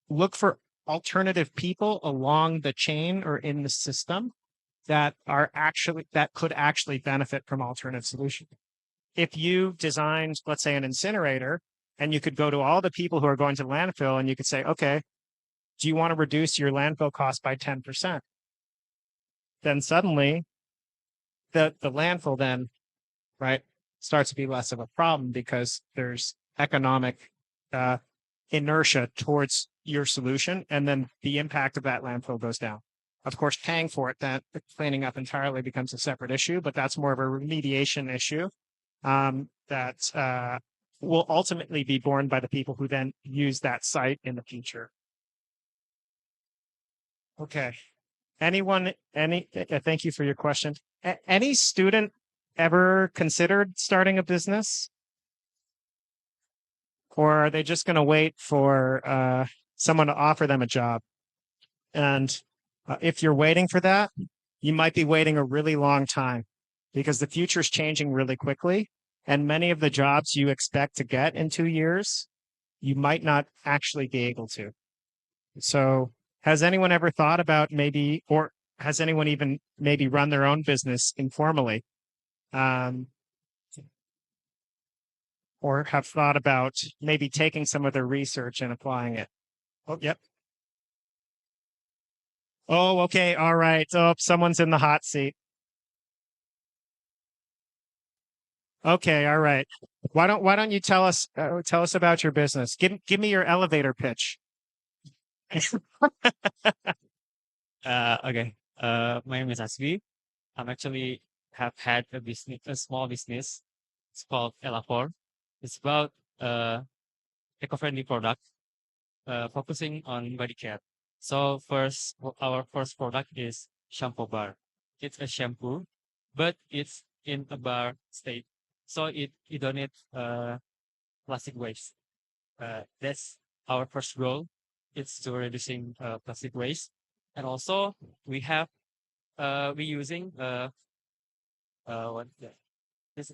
look for alternative people along the chain or in the system that could actually benefit from alternative solutions. If you designed, let's say, an incinerator, and you could go to all the people who are going to landfill and you could say, okay, do you want to reduce your landfill cost by 10%? Then suddenly the landfill then, right, starts to be less of a problem because there's economic inertia towards your solution, and then the impact of that landfill goes down. Of course, paying for it, that cleaning up entirely becomes a separate issue, but that's more of a remediation issue that will ultimately be borne by the people who then use that site in the future. Okay. Thank you for your question. Any student ever considered starting a business? Or are they just going to wait for someone to offer them a job? And if you're waiting for that, you might be waiting a really long time because the future is changing really quickly. And many of the jobs you expect to get in 2 years, you might not actually be able to. So has anyone ever thought about maybe, or has anyone even maybe run their own business informally? Or have thought about maybe taking some of their research and applying it? Oh, yep. Oh, okay. All right. Oh, someone's in the hot seat. Okay. All right. Why don't you tell us about your business? Give me your elevator pitch. Okay. My name is Asvi. I'm actually have had a small business. It's called Elafor. It's about eco-friendly product, focusing on body care. So our first product is shampoo bar. It's a shampoo, but it's in a bar state. So it donate plastic waste. That's our first goal. It's to reducing plastic waste, and also we using what this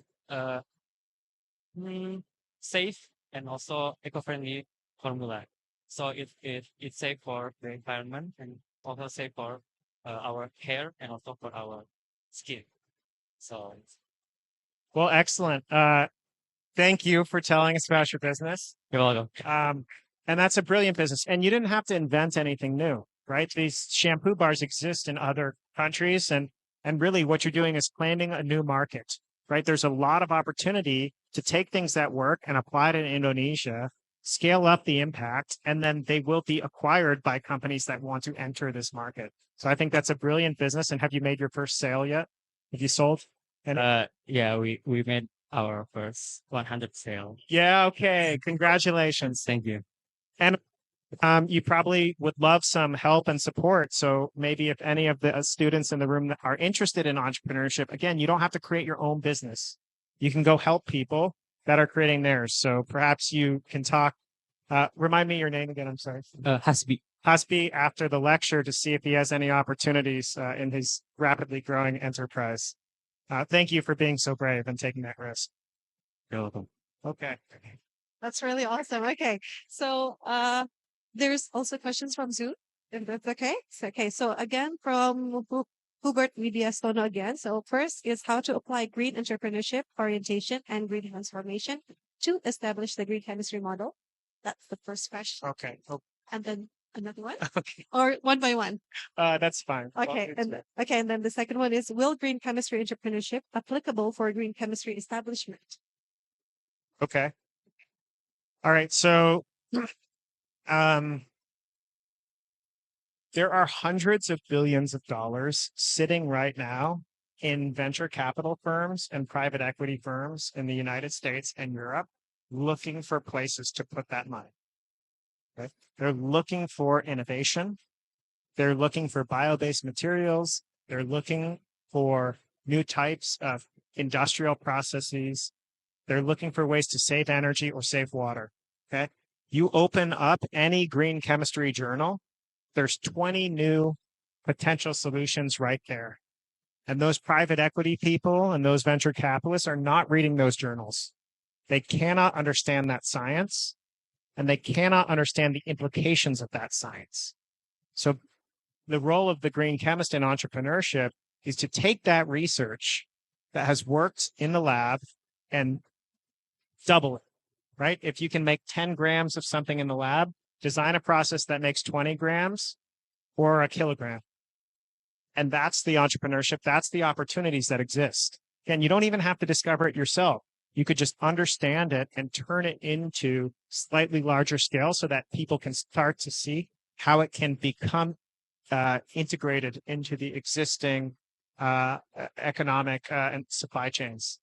safe and also eco-friendly formula. So it's safe for the environment and also safe for our hair and also for our skin. So Well, excellent. Thank you for telling us about your business. you're welcome. And that's a brilliant business. And you didn't have to invent anything new, right? These shampoo bars exist in other countries. And really what you're doing is planting a new market, right? There's a lot of opportunity to take things that work and apply it in Indonesia, scale up the impact, and then they will be acquired by companies that want to enter this market. So I think that's a brilliant business. And have you made your first sale yet? Have you sold? Yeah, we made our first 100 sale. Yeah. Okay. Congratulations. Thank you. And you probably would love some help and support. So maybe if any of the students in the room that are interested in entrepreneurship, again, you don't have to create your own business. You can go help people that are creating theirs. So perhaps you can talk. Remind me your name again. I'm sorry. Hasbi after the lecture to see if he has any opportunities in his rapidly growing enterprise. Thank you for being so brave and taking that risk. You're welcome. Okay. That's really awesome. Okay. So there's also questions from Zoom, if that's okay. So again, from Hubert Widiastono again. So first is how to apply green entrepreneurship orientation and green transformation to establish the green chemistry model. That's the first question. Okay. And then another one? Okay. Or one by one? That's fine. Okay. And then the second one is, will green chemistry entrepreneurship applicable for green chemistry establishment? Okay. All right. So there are hundreds of billions of dollars sitting right now in venture capital firms and private equity firms in the United States and Europe looking for places to put that money. Okay? They're looking for innovation. They're looking for bio-based materials. They're looking for new types of industrial processes. They're looking for ways to save energy or save water. Okay. You open up any green chemistry journal, there's 20 new potential solutions right there. And those private equity people and those venture capitalists are not reading those journals. They cannot understand that science, and they cannot understand the implications of that science. So the role of the green chemist in entrepreneurship is to take that research that has worked in the lab and double it, right? If you can make 10 grams of something in the lab, design a process that makes 20 grams or a kilogram. And that's the entrepreneurship. That's the opportunities that exist. Again, you don't even have to discover it yourself. You could just understand it and turn it into slightly larger scale so that people can start to see how it can become integrated into the existing economic and supply chains.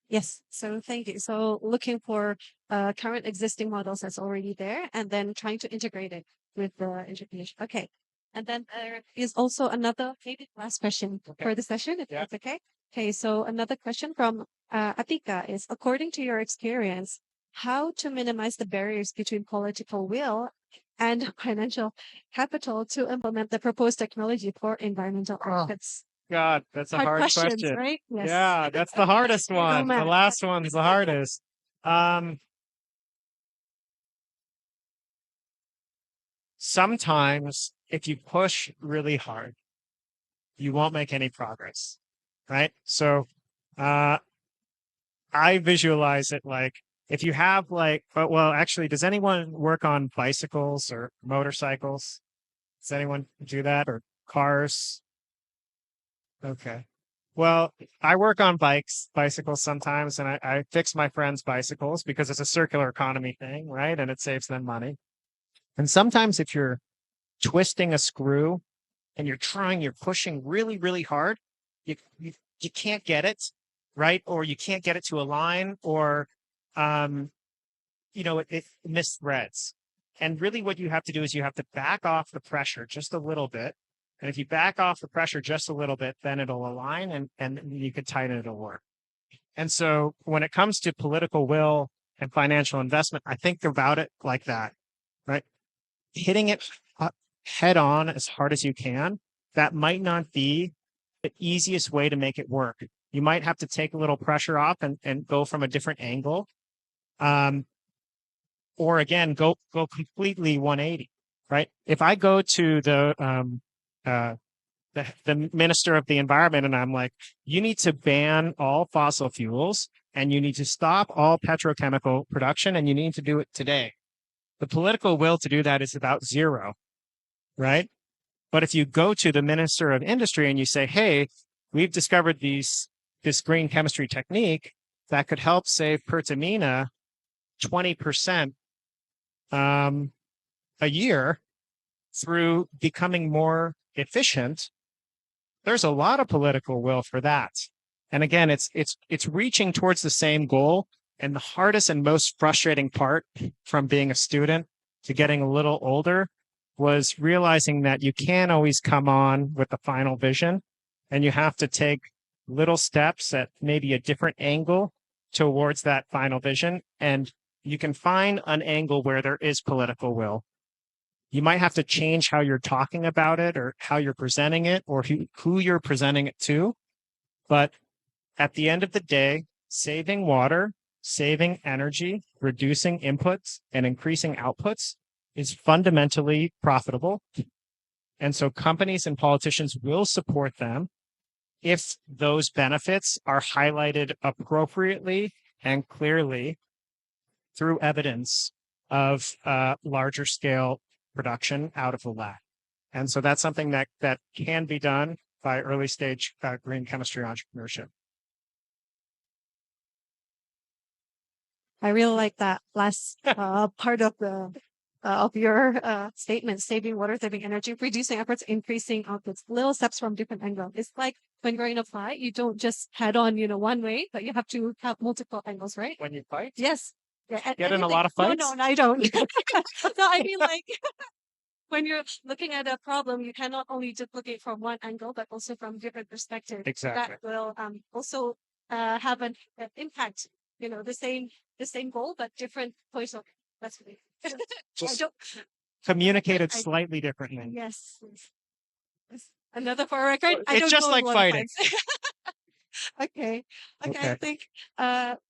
Yes. So thank you. So looking for current existing models that's already there and then trying to integrate it with the integration. Okay. And then there is also another, maybe last question for the session, if that's okay. Okay. So another question from Atika is, according to your experience, how to minimize the barriers between political will and financial capital to implement the proposed technology for environmental benefits? God, that's a hard questions, question. right? Yes. Yeah, that's the hardest one. The man. last one's the hardest. Sometimes if you push really hard, you won't make any progress, right? So I visualize it like if you have like, well, actually, does anyone work on bicycles or motorcycles? Does anyone do that, or cars? Okay. Well, I work on bicycles sometimes, and I fix my friends' bicycles because it's a circular economy thing, right? And it saves them money. And sometimes if you're twisting a screw and you're pushing really, really hard, you can't get it, right? Or you can't get it to align, or it misthreads. And really what you have to do is you have to back off the pressure just a little bit. And if you back off the pressure just a little bit, then it'll align and you can tighten it, it'll work. And so when it comes to political will and financial investment, I think about it like that, right? Hitting it head on as hard as you can, that might not be the easiest way to make it work. You might have to take a little pressure off and go from a different angle. Or again, go completely 180, right? If I go to the minister of the environment and I'm like, you need to ban all fossil fuels and you need to stop all petrochemical production and you need to do it today. The political will to do that is about zero, right? But if you go to the minister of industry and you say, hey, we've discovered this green chemistry technique that could help save Pertamina 20% a year through becoming more efficient, there's a lot of political will for that. And again, it's reaching towards the same goal. And the hardest and most frustrating part from being a student to getting a little older was realizing that you can't always come on with the final vision, and you have to take little steps at maybe a different angle towards that final vision. And you can find an angle where there is political will. You might have to change how you're talking about it or how you're presenting it or who you're presenting it to. But at the end of the day, saving water, saving energy, reducing inputs, and increasing outputs is fundamentally profitable. And so companies and politicians will support them if those benefits are highlighted appropriately and clearly through evidence of larger scale production out of the lab. And so that's something that can be done by early stage green chemistry entrepreneurship. I really like that last part of your statement: saving water, saving energy, reducing efforts, increasing outputs. Little steps from different angles. It's like when you're in a fight, you don't just head on, one way, but you have to have multiple angles, right? When you fight? Yes. Yeah. Get in a lot of fights? No, I don't. No, I mean like when you're looking at a problem, you cannot only just look at it from one angle, but also from different perspectives. Exactly. That will also have an impact. The same goal, but different points of. That's me. Just communicated I- slightly differently. Yes. Another for a record. I It's don't just go like to a lot of fighting. fights. Okay. I Okay. think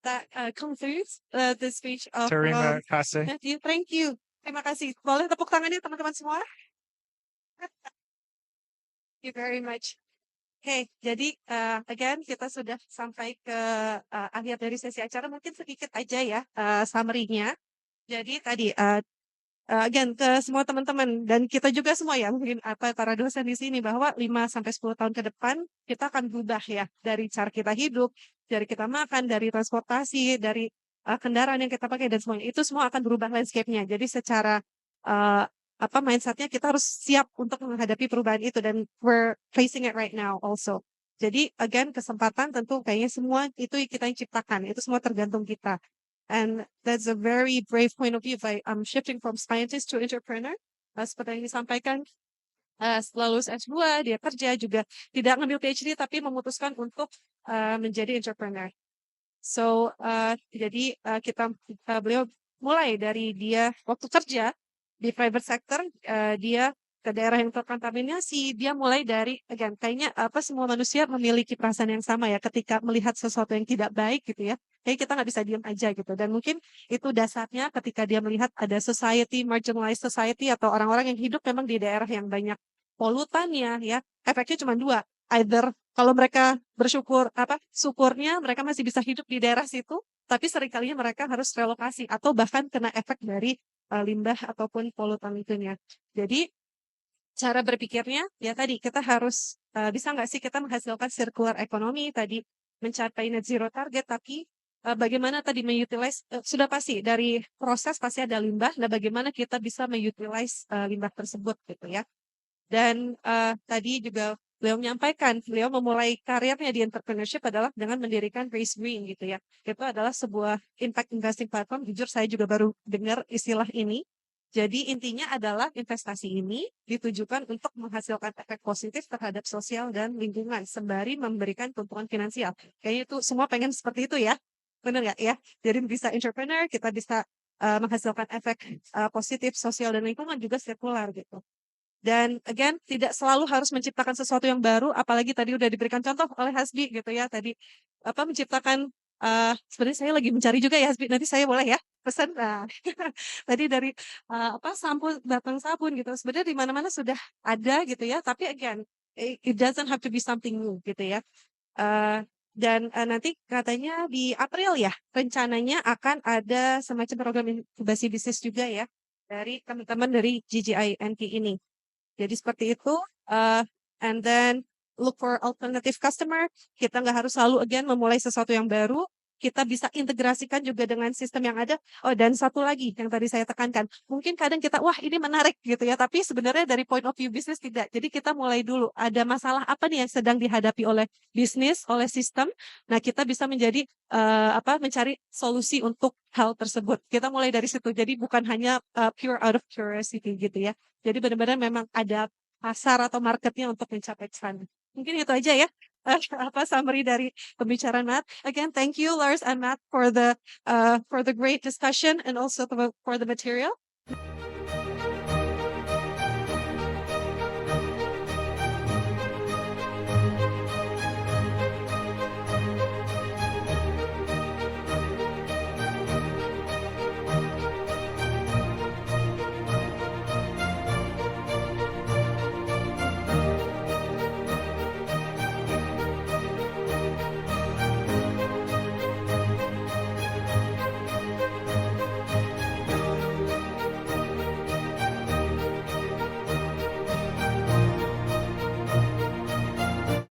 that concludes the speech of Terima kasih. Matthew. Thank you. Terima kasih. Boleh tepuk tangannya teman-teman semua? Thank you very much. Oke, jadi again kita sudah sampai ke akhir dari sesi acara. Mungkin sedikit aja ya summary-nya. Jadi tadi again ke semua teman-teman dan kita juga semua ya mungkin para dosen di sini bahwa 5 sampai 10 tahun ke depan kita akan berubah ya dari cara kita hidup, dari kita makan, dari transportasi, dari kendaraan yang kita pakai dan semuanya itu semua akan berubah landscape-nya. Jadi secara mindset-nya kita harus siap untuk menghadapi perubahan itu dan we're facing it right now also. Jadi again kesempatan tentu kayaknya semua itu kita yang ciptakan, itu semua tergantung kita. And that's a very brave point of view. I'm shifting from scientist to entrepreneur. Seperti yang disampaikan, setelah lulus S2, dia kerja juga tidak ngambil PhD, tapi memutuskan untuk menjadi entrepreneur. So, jadi beliau mulai dari dia waktu kerja di private sector, dia ke daerah yang terkontaminasi, dia mulai dari, again, kayaknya semua manusia memiliki perasaan yang sama ya, ketika melihat sesuatu yang tidak baik gitu ya, kayak kita nggak bisa diam aja gitu. Dan mungkin itu dasarnya ketika dia melihat ada society, marginalized society, atau orang-orang yang hidup memang di daerah yang banyak polutannya ya, efeknya cuma dua. Either kalau mereka bersyukur, syukurnya mereka masih bisa hidup di daerah situ, tapi seringkali mereka harus relokasi atau bahkan kena efek dari limbah ataupun polutan itunya. Jadi cara berpikirnya ya tadi kita harus bisa nggak sih kita menghasilkan circular economy tadi mencapai net zero target, tapi bagaimana tadi mengutilize sudah pasti dari proses pasti ada limbah, nah bagaimana kita bisa mengutilize limbah tersebut gitu ya. Dan tadi juga beliau menyampaikan, beliau memulai karirnya di entrepreneurship adalah dengan mendirikan Race Green gitu ya. Itu adalah sebuah impact investing platform, jujur saya juga baru dengar istilah ini. Jadi intinya adalah investasi ini ditujukan untuk menghasilkan efek positif terhadap sosial dan lingkungan, sembari memberikan keuntungan finansial. Kayaknya itu semua pengen seperti itu ya, benar nggak ya? Jadi bisa entrepreneur, kita bisa menghasilkan efek positif sosial dan lingkungan juga sirkular gitu. Dan again, tidak selalu harus menciptakan sesuatu yang baru, apalagi tadi udah diberikan contoh oleh Hasbi gitu ya, tadi menciptakan sebenarnya saya lagi mencari juga ya Hasbi, nanti saya boleh ya pesan. Nah, tadi dari batang sabun gitu. Sebenarnya di mana-mana sudah ada gitu ya, tapi again, it doesn't have to be something new gitu ya. Dan nanti katanya di April ya, rencananya akan ada semacam program inkubasi bisnis juga ya dari teman-teman dari GGINP ini. Jadi seperti itu, and then look for alternative customer. Kita nggak harus selalu again memulai sesuatu yang baru. Kita bisa integrasikan juga dengan sistem yang ada. Oh, dan satu lagi yang tadi saya tekankan, mungkin kadang kita, wah ini menarik gitu ya, tapi sebenarnya dari point of view bisnis tidak. Jadi kita mulai dulu, ada masalah apa nih yang sedang dihadapi oleh bisnis, oleh sistem. Nah, kita bisa menjadi mencari solusi untuk hal tersebut. Kita mulai dari situ. Jadi bukan hanya pure out of curiosity gitu ya. Jadi benar-benar memang ada pasar atau marketnya untuk mencapai sana. Mungkin itu aja ya. Summary dari pembicaraan Matt. Again, thank you Lars and Matt for the great discussion and also for the material.